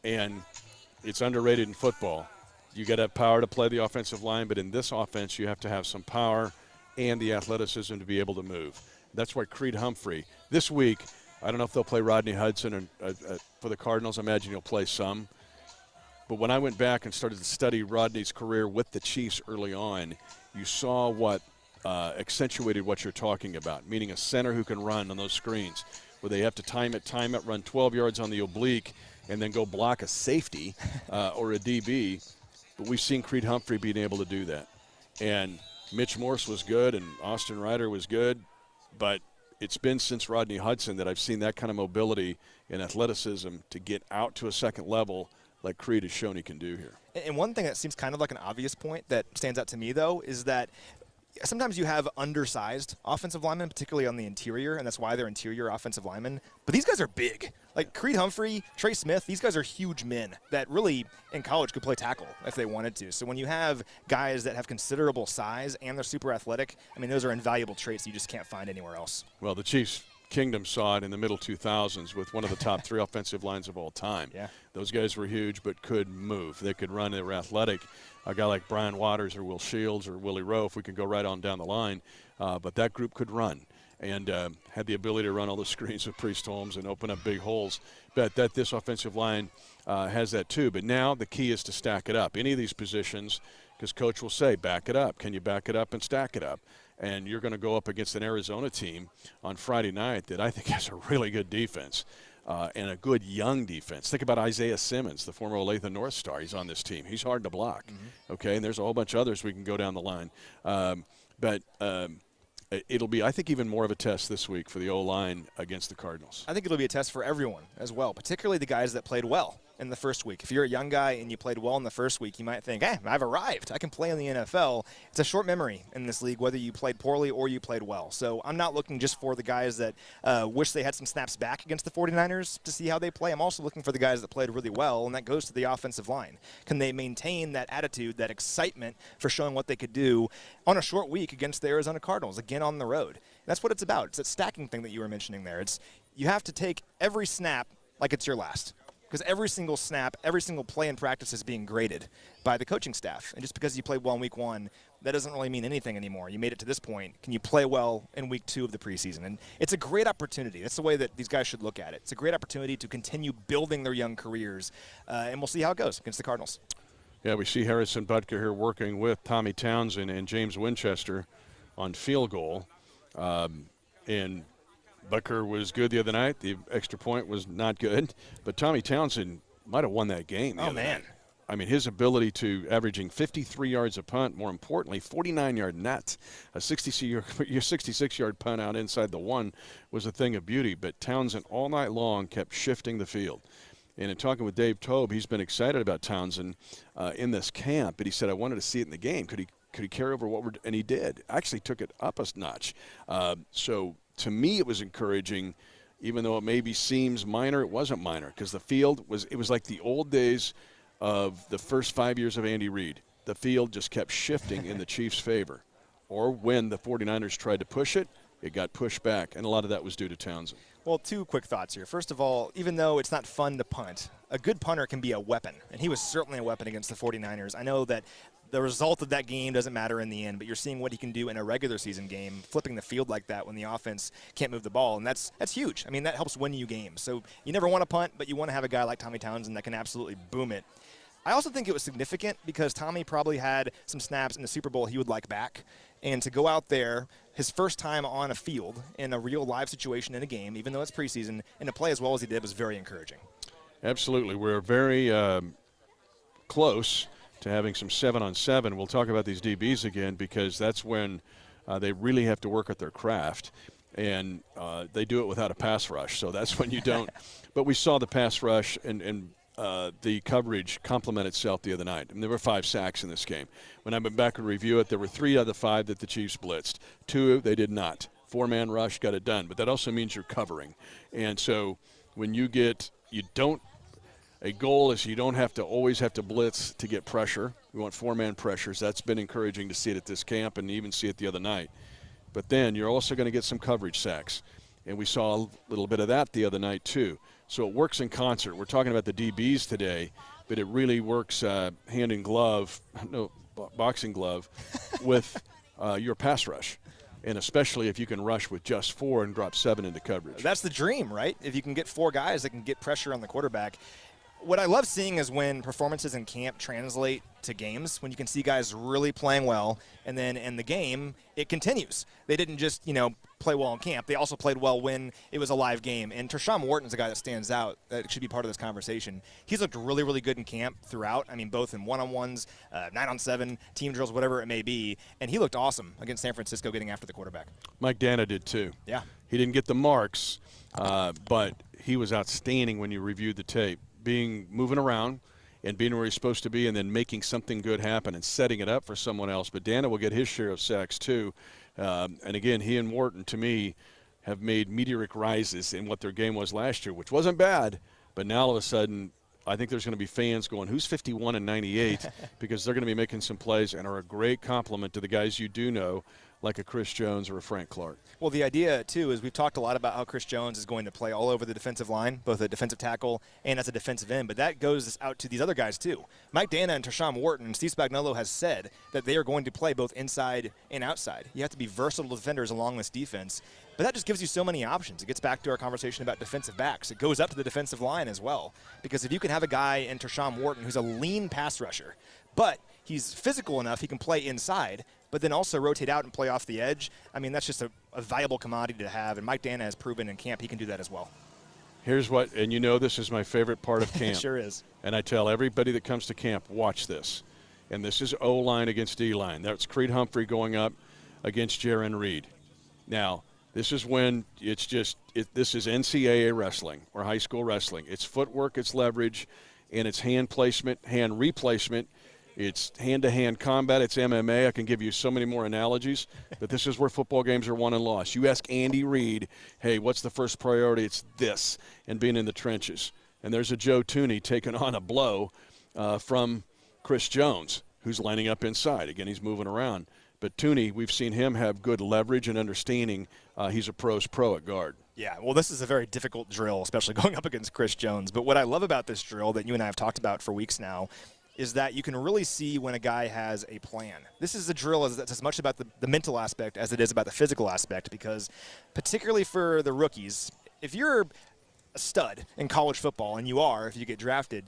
and it's underrated in football. You got to have power to play the offensive line, but in this offense you have to have some power and the athleticism to be able to move. That's why Creed Humphrey, this week, I don't know if they'll play Rodney Hudson for the Cardinals. I imagine he'll play some. But when I went back and started to study Rodney's career with the Chiefs early on, you saw what accentuated what you're talking about, meaning a center who can run on those screens, where they have to time it, run 12 yards on the oblique, and then go block a safety or a DB. But we've seen Creed Humphrey being able to do that. And Mitch Morse was good, and Austin Ryder was good, but it's been since Rodney Hudson that I've seen that kind of mobility and athleticism to get out to a second level like Creed has shown he can do here. And one thing that seems kind of like an obvious point that stands out to me, though, is that sometimes you have undersized offensive linemen, particularly on the interior, and that's why they're interior offensive linemen. But these guys are big. Like Creed Humphrey, Trey Smith, these guys are huge men that really, in college, could play tackle if they wanted to. So when you have guys that have considerable size and they're super athletic, I mean, those are invaluable traits you just can't find anywhere else. Well, the Chiefs' kingdom saw it in the middle 2000s with one of the top 3 offensive lines of all time. Yeah. Those guys were huge but could move. They could run. They were athletic. A guy like Brian Waters or Will Shields or Willie Rowe, if we can go right on down the line. But that group could run and had the ability to run all the screens with Priest Holmes and open up big holes. But this offensive line has that too. But now the key is to stack it up. Any of these positions, because Coach will say, back it up. Can you back it up and stack it up? And you're going to go up against an Arizona team on Friday night that I think has a really good defense and a good young defense. Think about Isaiah Simmons, the former Olathe North Star. He's on this team. He's hard to block, okay? And there's a whole bunch of others we can go down the line. But it'll be, I think, even more of a test this week for the O-line against the Cardinals. I think it'll be a test for everyone as well, particularly the guys that played well in the first week. If you're a young guy and you played well in the first week, you might think, hey, I've arrived. I can play in the NFL. It's a short memory in this league, whether you played poorly or you played well. So I'm not looking just for the guys that wish they had some snaps back against the 49ers to see how they play. I'm also looking for the guys that played really well, and that goes to the offensive line. Can they maintain that attitude, that excitement for showing what they could do on a short week against the Arizona Cardinals, again on the road? And that's what it's about. It's that stacking thing that you were mentioning there. You have to take every snap like it's your last. Because every single snap, every single play in practice is being graded by the coaching staff. And just because you played well in week 1, that doesn't really mean anything anymore. You made it to this point. Can you play well in week 2 of the preseason? And it's a great opportunity. That's the way that these guys should look at it. It's a great opportunity to continue building their young careers. And we'll see how it goes against the Cardinals. Yeah, we see Harrison Butker here working with Tommy Townsend and James Winchester on field goal. And Butker was good the other night. The extra point was not good. But Tommy Townsend might have won that game. Oh, man. I mean, his ability to averaging 53 yards a punt, more importantly, 49-yard net, a 66-yard punt out inside the 1 was a thing of beauty. But Townsend all night long kept shifting the field. And in talking with Dave Tobe, he's been excited about Townsend in this camp. But he said, I wanted to see it in the game. Could he carry over and he did. Actually took it up a notch. So to me, it was encouraging, even though it maybe seems minor. It wasn't minor because the field was like the old days of the first 5 years of Andy Reid. The field just kept shifting in the Chiefs' favor. Or when the 49ers tried to push it, it got pushed back, and a lot of that was due to Townsend. Well, 2 quick thoughts here. First of all, even though it's not fun to punt, a good punter can be a weapon, and he was certainly a weapon against the 49ers. I know that the result of that game doesn't matter in the end, but you're seeing what he can do in a regular season game, flipping the field like that when the offense can't move the ball, and that's huge. I mean, that helps win you games. So you never want to punt, but you want to have a guy like Tommy Townsend that can absolutely boom it. I also think it was significant because Tommy probably had some snaps in the Super Bowl he would like back, and to go out there, his first time on a field in a real live situation in a game, even though it's preseason, and to play as well as he did was very encouraging. Absolutely. We're very close to having some 7-on-7. We'll talk about these DBs again because that's when they really have to work at their craft, and they do it without a pass rush. So that's when you don't. But we saw the pass rush and the coverage complement itself the other night. I mean, there were 5 sacks in this game. When I went back and review it, there were 3 out of the 5 that the Chiefs blitzed. 2 they did not. 4-man rush got it done. But that also means you're covering. And so when a goal is you don't have to always have to blitz to get pressure. We want 4-man pressures. That's been encouraging to see it at this camp and even see it the other night. But then you're also going to get some coverage sacks. And we saw a little bit of that the other night too. So it works in concert. We're talking about the DBs today, but it really works boxing glove with your pass rush. And especially if you can rush with just 4 and drop 7 into coverage. That's the dream, right? If you can get 4 guys that can get pressure on the quarterback. What I love seeing is when performances in camp translate to games, when you can see guys really playing well, and then in the game, it continues. They didn't just, play well in camp. They also played well when it was a live game. And Tershawn Wharton's a guy that stands out that should be part of this conversation. He's looked really, really good in camp throughout. I mean, both in one-on-ones, 9-on-7, team drills, whatever it may be. And he looked awesome against San Francisco getting after the quarterback. Mccandel did too. Yeah. He didn't get the marks, but he was outstanding when you reviewed the tape. Moving around and being where he's supposed to be and then making something good happen and setting it up for someone else. But Dana will get his share of sacks too. And again, he and Wharton, to me, have made meteoric rises in what their game was last year, which wasn't bad. But now all of a sudden, I think there's going to be fans going, who's 51 and 98? Because they're going to be making some plays and are a great compliment to the guys you do know, like a Chris Jones or a Frank Clark. Well, the idea, too, is we've talked a lot about how Chris Jones is going to play all over the defensive line, both a defensive tackle and as a defensive end, but that goes out to these other guys, too. Mike Dana and Tershawn Wharton, Steve Spagnuolo has said that they are going to play both inside and outside. You have to be versatile defenders along this defense, but that just gives you so many options. It gets back to our conversation about defensive backs. It goes up to the defensive line as well, because if you can have a guy in Tershawn Wharton who's a lean pass rusher, but he's physical enough he can play inside, but then also rotate out and play off the edge. I mean, that's just a valuable commodity to have, and Mike Dana has proven in camp he can do that as well. Here's what, and this is my favorite part of camp. It sure is. And I tell everybody that comes to camp, watch this. And this is O-line against D-line. That's Creed Humphrey going up against Jaron Reed. Now, this is when this is NCAA wrestling or high school wrestling. It's footwork, it's leverage, and it's hand placement, hand replacement. It's hand-to-hand combat. It's MMA. I can give you so many more analogies, but this is where football games are won and lost. You ask Andy Reid, hey, what's the first priority? It's this, and being in the trenches. And there's a Joe Thuney taking on a blow from Chris Jones, who's lining up inside. Again, he's moving around. But Thuney, we've seen him have good leverage and understanding. He's a pro's pro at guard. Yeah, well, this is a very difficult drill, especially going up against Chris Jones. But what I love about this drill that you and I have talked about for weeks now is that you can really see when a guy has a plan. This is a drill that's as much about the mental aspect as it is about the physical aspect, because particularly for the rookies, if you're a stud in college football, and you are if you get drafted,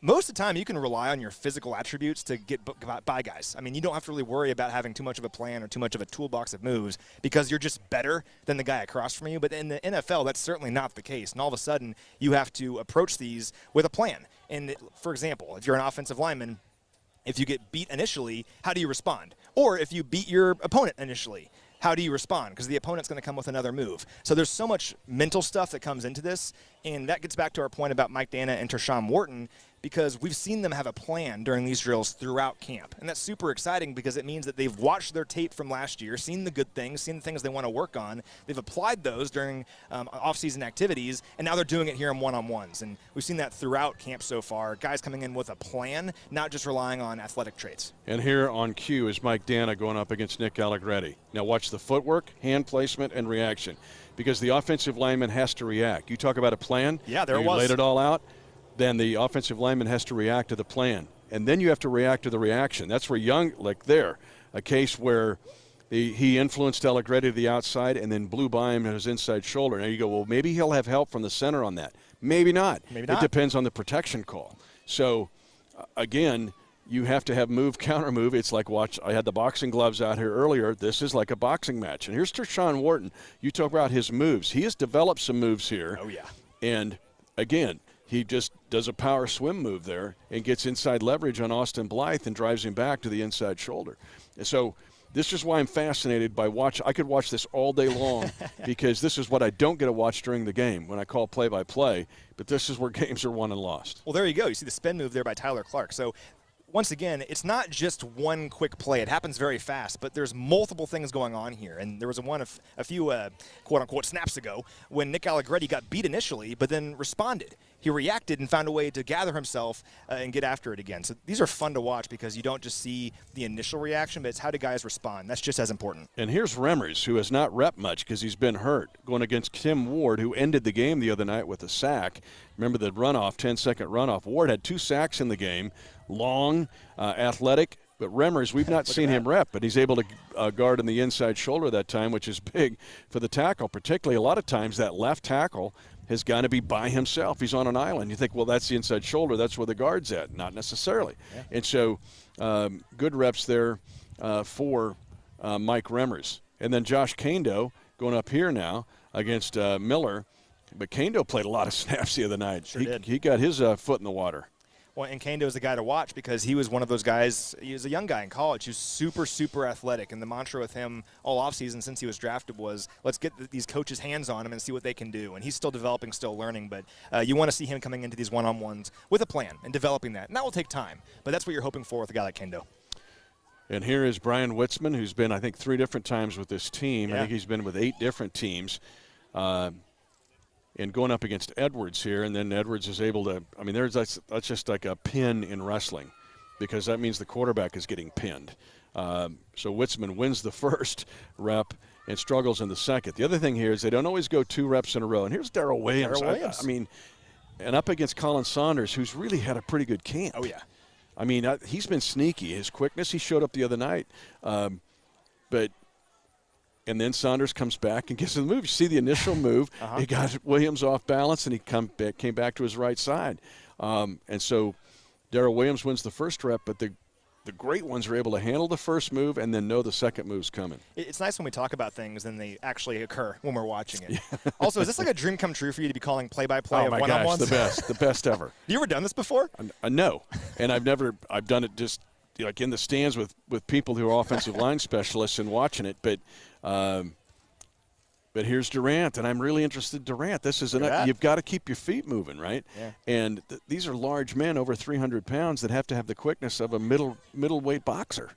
most of the time you can rely on your physical attributes to get by guys. I mean, you don't have to really worry about having too much of a plan or too much of a toolbox of moves because you're just better than the guy across from you. But in the NFL, that's certainly not the case. And all of a sudden, you have to approach these with a plan. And, for example, if you're an offensive lineman, if you get beat initially, how do you respond? Or if you beat your opponent initially, how do you respond? Because the opponent's going to come with another move. So there's so much mental stuff that comes into this, and that gets back to our point about Mike Dana and Tershawn Wharton, because we've seen them have a plan during these drills throughout camp. And that's super exciting because it means that they've watched their tape from last year, seen the good things, seen the things they want to work on. They've applied those during off-season activities, and now they're doing it here in one-on-ones. And we've seen that throughout camp so far, guys coming in with a plan, not just relying on athletic traits. And here on cue is Mike Dana going up against Nick Allegretti. Now watch the footwork, hand placement, and reaction, because the offensive lineman has to react. You talk about a plan. Yeah, there it was. You laid it all out. Then the offensive lineman has to react to the plan. And then you have to react to the reaction. That's where Young, like there, a case where he influenced Allegretti to the outside and then blew by him at his inside shoulder. Now you go, well, maybe he'll have help from the center on that. Maybe not. Maybe not. It depends on the protection call. So, again, you have to have move, counter move. It's like, watch, I had the boxing gloves out here earlier. This is like a boxing match. And here's Tershawn Wharton. You talk about his moves. He has developed some moves here. Oh, yeah. And, again, he just does a power swim move there and gets inside leverage on Austin Blythe and drives him back to the inside shoulder. And so this is why I'm fascinated by I could watch this all day long because this is what I don't get to watch during the game when I call play-by-play, but this is where games are won and lost. Well, there you go. You see the spin move there by Tyler Clark. So once again, it's not just one quick play. It happens very fast, but there's multiple things going on here. And there was a few quote-unquote snaps ago when Nick Allegretti got beat initially, but then responded. He reacted and found a way to gather himself and get after it again. So these are fun to watch because you don't just see the initial reaction, but it's how do guys respond. That's just as important. And here's Remmers, who has not repped much because he's been hurt, going against Tim Ward, who ended the game the other night with a sack. Remember the runoff, 10-second runoff. Ward had 2 sacks in the game, long, athletic. But Remmers, we've not seen him rep, but he's able to guard in the inside shoulder that time, which is big for the tackle. Particularly a lot of times that left tackle has got to be by himself. He's on an island. You think, well, that's the inside shoulder. That's where the guard's at. Not necessarily. Yeah. And so good reps there for Mike Remmers. And then Josh Kando going up here now against Miller. But Kando played a lot of snaps the other night. Sure did. He got his foot in the water. Well, and Kando is the guy to watch because he was one of those guys. He was a young guy in college who's super, super athletic. And the mantra with him all offseason since he was drafted was, let's get these coaches' hands on him and see what they can do. And he's still developing, still learning. But you want to see him coming into these one-on-ones with a plan and developing that. And that will take time. But that's what you're hoping for with a guy like Kando. And here is Brian Whitsman, who's been, I think, 3 different times with this team. Yeah. I think he's been with 8 different teams. And going up against Edwards here, and then Edwards is able to – I mean, that's just like a pin in wrestling because that means the quarterback is getting pinned. So Whitsman wins the first rep and struggles in the second. The other thing here is they don't always go 2 reps in a row. And here's Daryl Williams. I mean, and up against Colin Saunders, who's really had a pretty good camp. Oh, yeah. I mean, he's been sneaky. His quickness, he showed up the other night. And then Saunders comes back and gets the move. You see the initial move. He got Williams off balance, and he came back to his right side. And so Daryl Williams wins the first rep, but the great ones are able to handle the first move and then know the second move's coming. It's nice when we talk about things and they actually occur when we're watching it. Yeah. Also, is this like a dream come true for you to be calling play-by-play of one-on-ones? Oh, my gosh, the best ever. You ever done this before? No, and I've done it just like in the stands with people who are offensive line specialists and watching it, but But here's Durant, and I'm really interested in Durant. This is you've got to keep your feet moving, right? Yeah. And these are large men, over 300 pounds, that have to have the quickness of a middleweight boxer.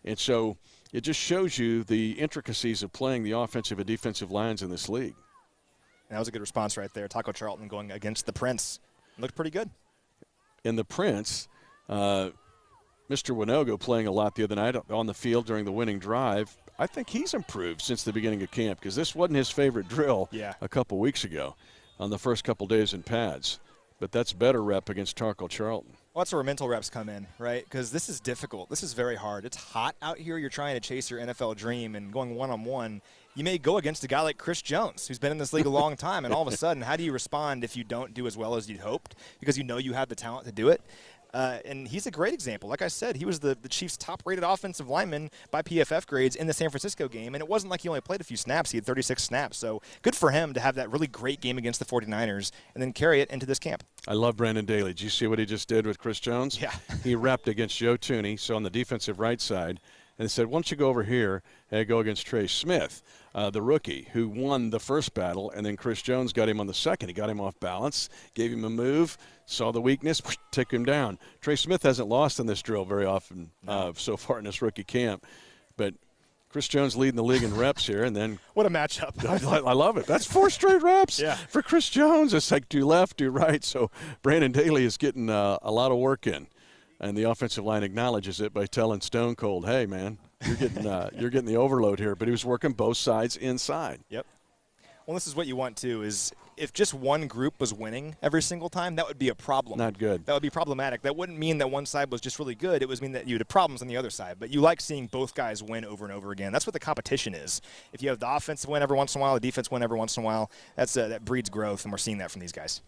And so it just shows you the intricacies of playing the offensive and defensive lines in this league. And that was a good response right there. Taco Charlton going against the Prince. Looked pretty good. In the Prince, Mr. Winogo playing a lot the other night on the field during the winning drive. I think he's improved since the beginning of camp because this wasn't his favorite drill a couple weeks ago on the first couple days in pads. But that's better rep against Taco Charlton. Well, that's where mental reps come in, right? Because this is difficult. This is very hard. It's hot out here. You're trying to chase your NFL dream and going one-on-one. You may go against a guy like Chris Jones, who's been in this league a long time, and all of a sudden, how do you respond if you don't do as well as you'd hoped because you know you have the talent to do it? And he's a great example. Like I said, he was the Chiefs' top-rated offensive lineman by PFF grades in the San Francisco game, and it wasn't like he only played a few snaps. He had 36 snaps. So good for him to have that really great game against the 49ers and then carry it into this camp. I love Brandon Daly. Did you see what he just did with Chris Jones? Yeah. He repped against Joe Thuney, so on the defensive right side, and they said, why don't you go over here and go against Trey Smith, the rookie, who won the first battle, and then Chris Jones got him on the second. He got him off balance, gave him a move, saw the weakness, took him down. Trey Smith hasn't lost in this drill very often so far in this rookie camp, but Chris Jones leading the league in reps here, and then what a matchup. I love it. That's 4 straight reps for Chris Jones. It's like do left, do right. So Brandon Daly is getting a lot of work in. And the offensive line acknowledges it by telling Stone Cold, hey, man, you're getting the overload here. But he was working both sides inside. Yep. Well, this is what you want, too, is if just one group was winning every single time, that would be a problem. Not good. That would be problematic. That wouldn't mean that one side was just really good. It would mean that you had problems on the other side. But you like seeing both guys win over and over again. That's what the competition is. If you have the offense win every once in a while, the defense win every once in a while, that breeds growth, and we're seeing that from these guys.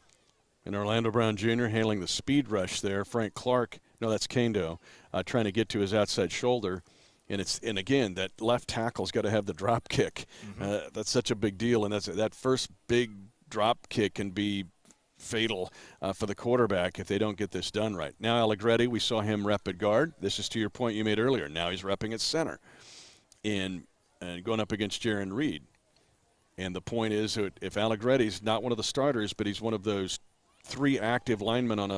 And Orlando Brown Jr. handling the speed rush there. Frank Clark, no, that's Kendo, trying to get to his outside shoulder. And again, that left tackle's got to have the drop kick. That's such a big deal. And that first big drop kick can be fatal for the quarterback if they don't get this done right. Now Allegretti, we saw him rep at guard. This is to your point you made earlier. Now he's repping at center and going up against Jaron Reed. And the point is that if Allegretti's not one of the starters, but he's one of those 3 active linemen on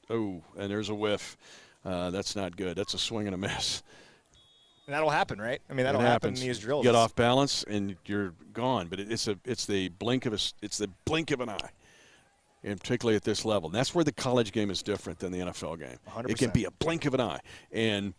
and there's a whiff. That's not good. That's a swing and a miss. And that'll happen, right? I mean, that'll happen in these drills. Get off balance and you're gone. But it's the blink of an eye, and particularly at this level. And that's where the college game is different than the NFL game. 100%. It can be a blink of an eye. And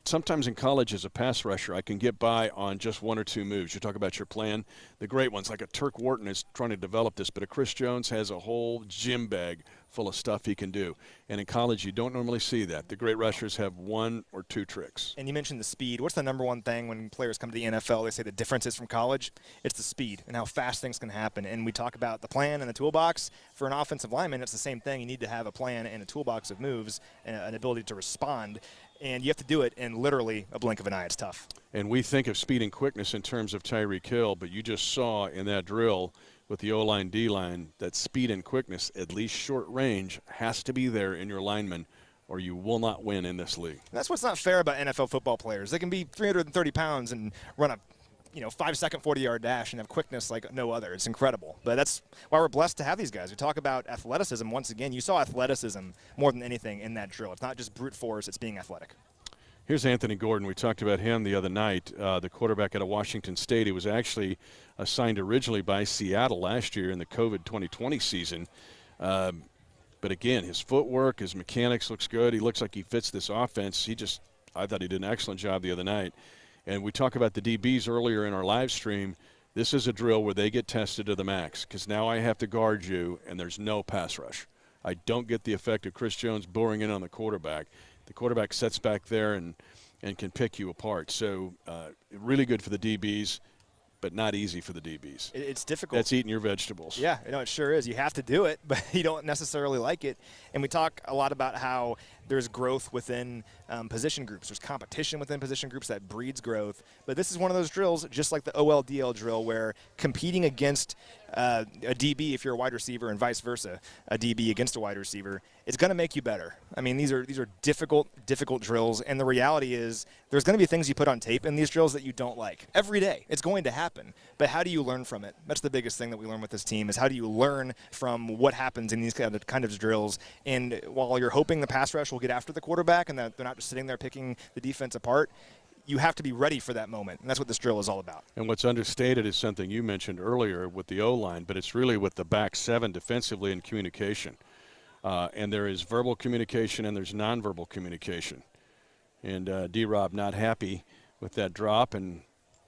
sometimes in college as a pass rusher, I can get by on just 1 or 2 moves. You talk about your plan. The great ones, like a Turk Wharton is trying to develop this, but a Chris Jones has a whole gym bag full of stuff he can do. And in college, you don't normally see that. The great rushers have 1 or 2 tricks. And you mentioned the speed. What's the number one thing when players come to the NFL, they say the difference is from college? It's the speed and how fast things can happen. And we talk about the plan and the toolbox. For an offensive lineman, it's the same thing. You need to have a plan and a toolbox of moves and an ability to respond. And you have to do it in literally a blink of an eye. It's tough. And we think of speed and quickness in terms of Tyreek Hill, but you just saw in that drill with the O-line, D-line, that speed and quickness, at least short range, has to be there in your linemen, or you will not win in this league. And that's what's not fair about NFL football players. They can be 330 pounds and run a 5-second 40-yard dash and have quickness like no other. It's incredible. But that's why we're blessed to have these guys. We talk about athleticism. Once again, you saw athleticism more than anything in that drill. It's not just brute force. It's being athletic. Here's Anthony Gordon. We talked about him the other night, the quarterback out of Washington State. He was actually assigned originally by Seattle last year in the COVID 2020 season. But again, his footwork, his mechanics looks good. He looks like he fits this offense. I thought he did an excellent job the other night. And we talked about the DBs earlier in our live stream. This is a drill where they get tested to the max because now I have to guard you and there's no pass rush. I don't get the effect of Chris Jones boring in on the quarterback. The quarterback sits back there and can pick you apart. So really good for the DBs, but not easy for the DBs. It's difficult. That's eating your vegetables. Yeah, it sure is. You have to do it, but you don't necessarily like it. And we talk a lot about how there's growth within position groups. There's competition within position groups that breeds growth. But this is one of those drills, just like the OLDL drill, where competing against a DB if you're a wide receiver and vice versa, a DB against a wide receiver, it's going to make you better. I mean, these are difficult drills, and the reality is there's going to be things you put on tape in these drills that you don't like. Every day, it's going to happen. But how do you learn from it? That's the biggest thing that we learn with this team is how do you learn from what happens in these kind of drills. And while you're hoping the pass rush will get after the quarterback and that they're not just sitting there picking the defense apart, you have to be ready for that moment, and that's what this drill is all about. And what's understated is something you mentioned earlier with the O-line, but it's really with the back seven defensively in communication. And there is verbal communication and there's nonverbal communication. And D-Rob not happy with that drop, and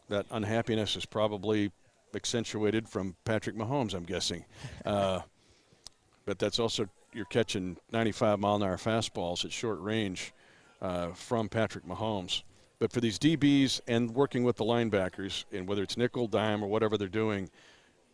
that unhappiness is probably accentuated from Patrick Mahomes, I'm guessing. But that's also you're catching 95-mile-an-hour fastballs at short range from Patrick Mahomes. But for these DBs and working with the linebackers, and whether it's nickel, dime, or whatever they're doing,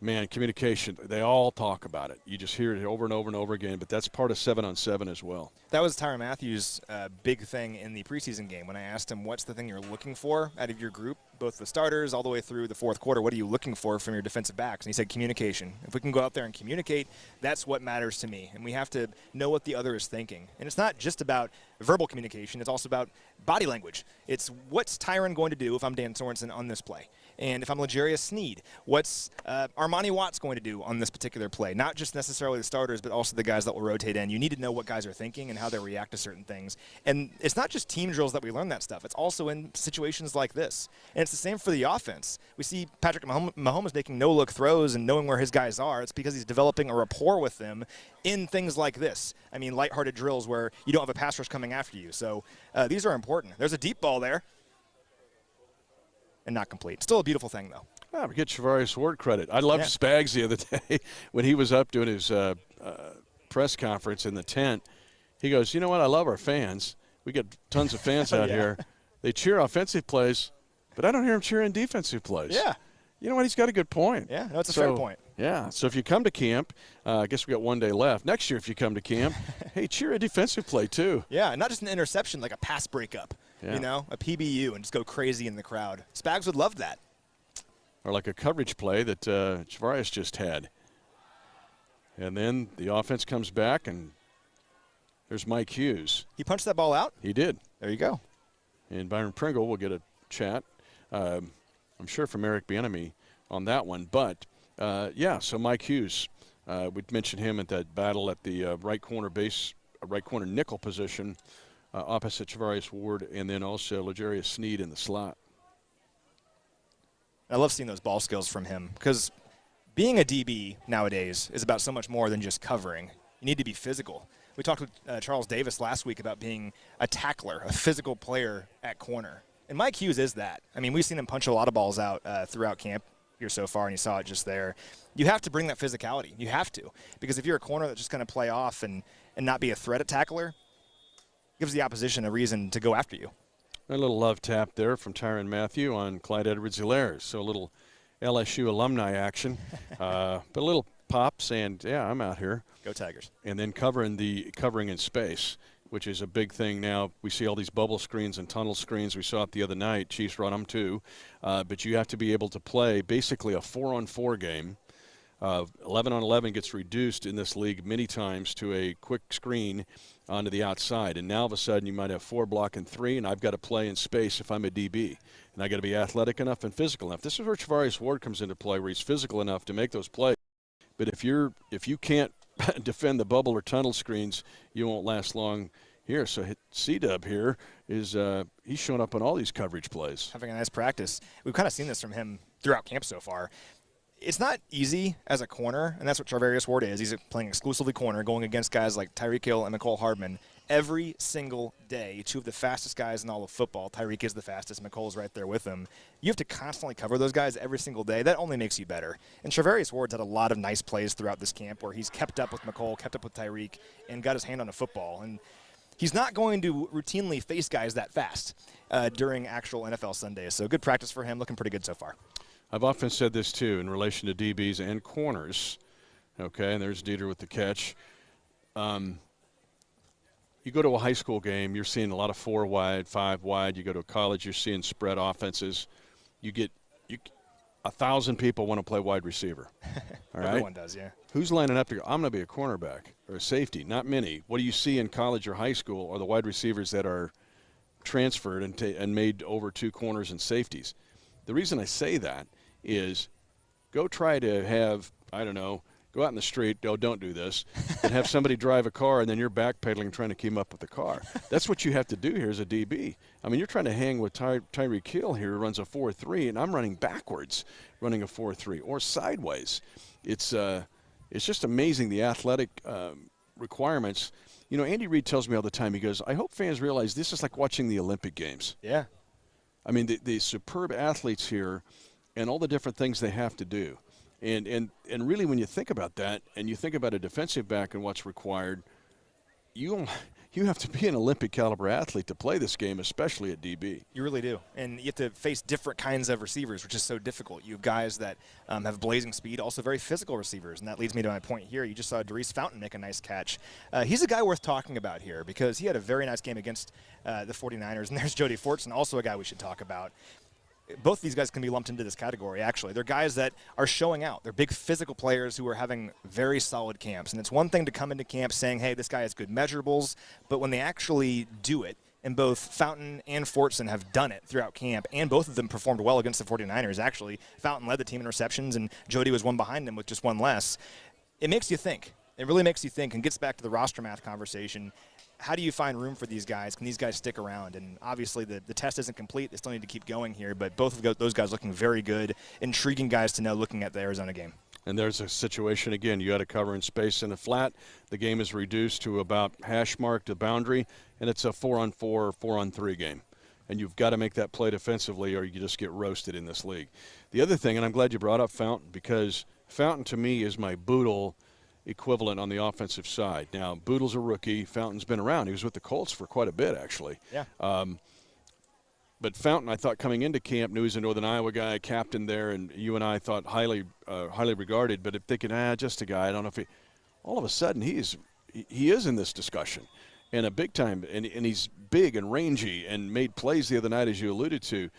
man, communication, they all talk about it. You just hear it over and over and over again, but that's part of 7-on-7 as well. That was Tyra Matthew's big thing in the preseason game when I asked him what's the thing you're looking for out of your group, both the starters all the way through the fourth quarter. What are you looking for from your defensive backs? And he said communication. If we can go out there and communicate, that's what matters to me. And we have to know what the other is thinking. And it's not just about verbal communication. It's also about body language. It's what's Tyron going to do if I'm Dan Sorensen on this play? And if I'm L'Jarius Sneed, what's Armani Watts going to do on this particular play? Not just necessarily the starters, but also the guys that will rotate in. You need to know what guys are thinking and how they react to certain things. And it's not just team drills that we learn that stuff. It's also in situations like this. And it's the same for the offense. We see Patrick Mahomes making no-look throws and knowing where his guys are. It's because he's developing a rapport with them in things like this. I mean, lighthearted drills where you don't have a pass rush coming after you. So these are important. There's a deep ball there. And not complete. Still a beautiful thing, though. Yeah, we get Charvarius Ward credit. I loved Spags the other day when he was up doing his press conference in the tent. He goes, you know what, I love our fans. We get tons of fans out here. They cheer offensive plays, but I don't hear them cheering defensive plays. Yeah. You know what, he's got a good point. Yeah, no, it's a fair point. Yeah, so if you come to camp, I guess we got one day left. Next year if you come to camp, hey, cheer a defensive play too. Yeah, not just an interception, like a pass breakup. Yeah. You know, a PBU and just go crazy in the crowd. Spags would love that. Or like a coverage play that Charvarius just had. And then the offense comes back, and there's Mike Hughes. He punched that ball out? He did. There you go. And Byron Pringle will get a chat, I'm sure, from Eric Bieniemy on that one. But, yeah, so Mike Hughes, we'd mentioned him at that battle at the right corner nickel position. Opposite Charvarius Ward, and then also L'Jarius Sneed in the slot. I love seeing those ball skills from him because being a DB nowadays is about so much more than just covering. You need to be physical. We talked with Charles Davis last week about being a tackler, a physical player at corner. And Mike Hughes is that. I mean, we've seen him punch a lot of balls out throughout camp here so far, and you saw it just there. You have to bring that physicality. You have to. Because if you're a corner that's just going to play off and not be a threat at tackler, gives the opposition a reason to go after you. A little love tap there from Tyra Matthew on Clyde Edwards-Helaire. So a little LSU alumni action. But a little pop saying, yeah, I'm out here. Go Tigers. And then covering in space, which is a big thing now. We see all these bubble screens and tunnel screens. We saw it the other night. Chiefs run them too. But you have to be able to play basically a 4-on-4 game. 11-on-11 gets reduced in this league many times to a quick screen onto the outside. And now all of a sudden you might have 4 blocking 3, and I've got to play in space if I'm a DB. And I got to be athletic enough and physical enough. This is where Charvarius Ward comes into play, where he's physical enough to make those plays. But if you can't defend the bubble or tunnel screens, you won't last long here. So C-Dub here is he's showing up on all these coverage plays. Having a nice practice. We've kind of seen this from him throughout camp so far. It's not easy as a corner, and that's what Charvarius Ward is. He's playing exclusively corner, going against guys like Tyreek Hill and McCole Hardman every single day. 2 of the fastest guys in all of football. Tyreek is the fastest. McCole's right there with him. You have to constantly cover those guys every single day. That only makes you better. And Charvarius Ward's had a lot of nice plays throughout this camp where he's kept up with McCole, kept up with Tyreek, and got his hand on a football. And he's not going to routinely face guys that fast during actual NFL Sundays. So good practice for him. Looking pretty good so far. I've often said this, too, in relation to DBs and corners. Okay, and there's Dieter with the catch. You go to a high school game, you're seeing a lot of 4 wide, 5 wide. You go to a college, you're seeing spread offenses. 1,000 people want to play wide receiver. All right? Everyone does, yeah. Who's lining up to go, I'm going to be a cornerback or a safety? Not many. What do you see in college or high school are the wide receivers that are transferred and made over 2 corners and safeties. The reason I say that is go try to have, I don't know, go out in the street, don't do this, and have somebody drive a car and then you're backpedaling trying to keep up with the car. That's what you have to do here as a DB. I mean, you're trying to hang with Tyreek Hill here, who runs a 4.3, and I'm running backwards, running a 4.3, or sideways. It's just amazing the athletic requirements. You know, Andy Reid tells me all the time, he goes, I hope fans realize this is like watching the Olympic Games. Yeah. I mean, the superb athletes here and all the different things they have to do. And really, when you think about that and you think about a defensive back and what's required, you have to be an Olympic caliber athlete to play this game, especially at DB. You really do. And you have to face different kinds of receivers, which is so difficult. You have guys that have blazing speed, also very physical receivers. And that leads me to my point here. You just saw Daryl Fountain make a nice catch. He's a guy worth talking about here because he had a very nice game against the 49ers. And there's Jody Fortune, also a guy we should talk about. Both these guys can be lumped into this category, actually. They're guys that are showing out. They're big physical players who are having very solid camps. And it's one thing to come into camp saying, hey, this guy has good measurables, but when they actually do it, and both Fountain and Fortson have done it throughout camp, and both of them performed well against the 49ers, actually. Fountain led the team in receptions, and Jody was one behind him with just one less. It makes you think. It really makes you think and gets back to the roster math conversation. How do you find room for these guys? Can these guys stick around? And obviously the test isn't complete. They still need to keep going here. But both of those guys looking very good, intriguing guys to know looking at the Arizona game. And there's a situation, again, you got to cover in space in the flat. The game is reduced to about hash mark to boundary, and it's a 4-on-4, 4-on-3 game. And you've got to make that play defensively or you just get roasted in this league. The other thing, and I'm glad you brought up Fountain, because Fountain to me is my Boodle equivalent on the offensive side. Now, Boodle's a rookie. Fountain's been around. He was with the Colts for quite a bit, actually. Yeah. But Fountain, I thought coming into camp, knew he's a Northern Iowa guy, captain there, and you and I thought highly regarded. But if thinking, just a guy, I don't know if he. All of a sudden, he is in this discussion, and a big time, and he's big and rangy, and made plays the other night, as you alluded to,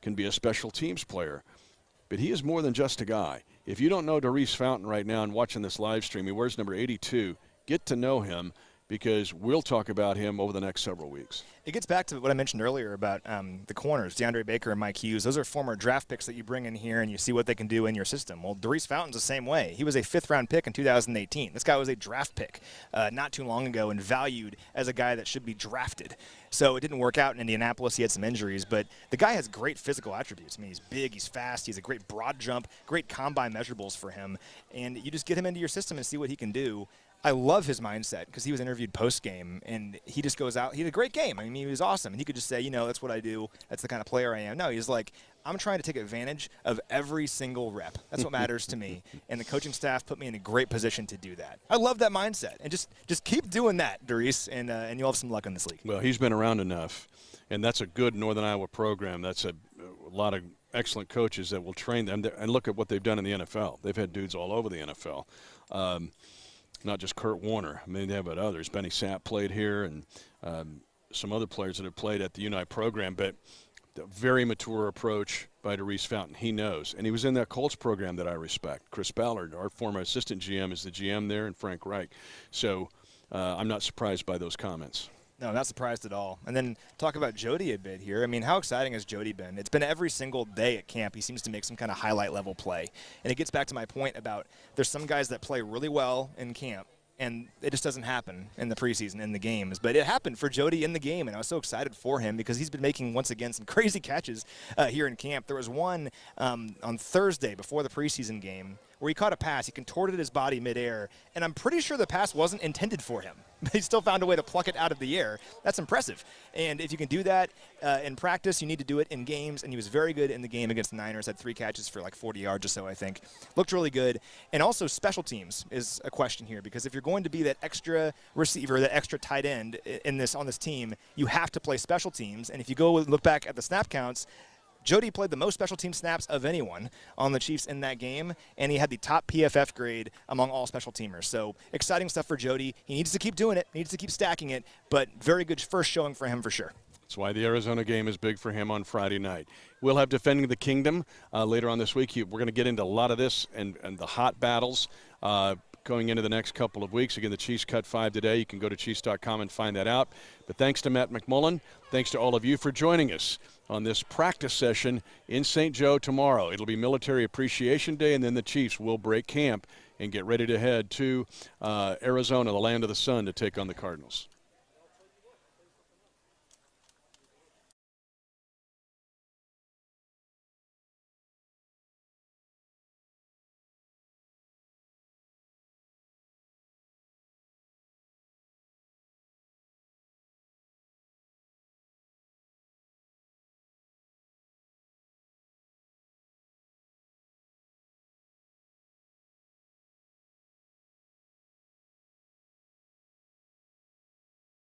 can be a special teams player. But he is more than just a guy. If you don't know Daryl Fountain right now and watching this live stream, he wears number 82. Get to know him because we'll talk about him over the next several weeks. It gets back to what I mentioned earlier about the corners, Deandre Baker and Mike Hughes. Those are former draft picks that you bring in here and you see what they can do in your system. Well, Daryl Fountain's the same way. He was a 5th-round pick in 2018. This guy was a draft pick not too long ago and valued as a guy that should be drafted. So it didn't work out in Indianapolis. He had some injuries, but the guy has great physical attributes. I mean, he's big, he's fast, he's a great broad jump, great combine measurables for him, and you just get him into your system and see what he can do. I love his mindset because he was interviewed post-game, and he just goes out. He had a great game. I mean, he was awesome. And he could just say, that's what I do. That's the kind of player I am. No, he's like, I'm trying to take advantage of every single rep. That's what matters to me. And the coaching staff put me in a great position to do that. I love that mindset. And just keep doing that, Daryl, and you'll have some luck in this league. Well, he's been around enough, and that's a good Northern Iowa program. That's a lot of excellent coaches that will train them. And look at what they've done in the NFL. They've had dudes all over the NFL. Not just Kurt Warner. I mean, they have others. Benny Sapp played here, and some other players that have played at the Unite program. But the very mature approach by Daryl Fountain. He knows. And he was in that Colts program that I respect. Chris Ballard, our former assistant GM, is the GM there, and Frank Reich. So I'm not surprised by those comments. No, not surprised at all. And then talk about Jody a bit here. I mean, how exciting has Jody been? It's been every single day at camp. He seems to make some kind of highlight-level play. And it gets back to my point about there's some guys that play really well in camp, and it just doesn't happen in the preseason, in the games. But it happened for Jody in the game, and I was so excited for him because he's been making, once again, some crazy catches here in camp. There was one on Thursday before the preseason game where he caught a pass. He contorted his body midair, and I'm pretty sure the pass wasn't intended for him. He still found a way to pluck it out of the air. That's impressive. And if you can do that in practice, you need to do it in games. And he was very good in the game against the Niners. Had 3 catches for like 40 yards or so, I think. Looked really good. And also special teams is a question here because if you're going to be that extra receiver, that extra tight end on this team, you have to play special teams. And if you go and look back at the snap counts, Jody played the most special team snaps of anyone on the Chiefs in that game, and he had the top PFF grade among all special teamers. So exciting stuff for Jody. He needs to keep doing it, needs to keep stacking it, but very good first showing for him for sure. That's why the Arizona game is big for him on Friday night. We'll have Defending the Kingdom later on this week. We're going to get into a lot of this and the hot battles going into the next couple of weeks. Again, the Chiefs cut 5 today. You can go to Chiefs.com and find that out. But thanks to Matt McMullen. Thanks to all of you for joining us on this practice session in St. Joe tomorrow. It'll be Military Appreciation Day, and then the Chiefs will break camp and get ready to head to Arizona, the land of the sun, to take on the Cardinals.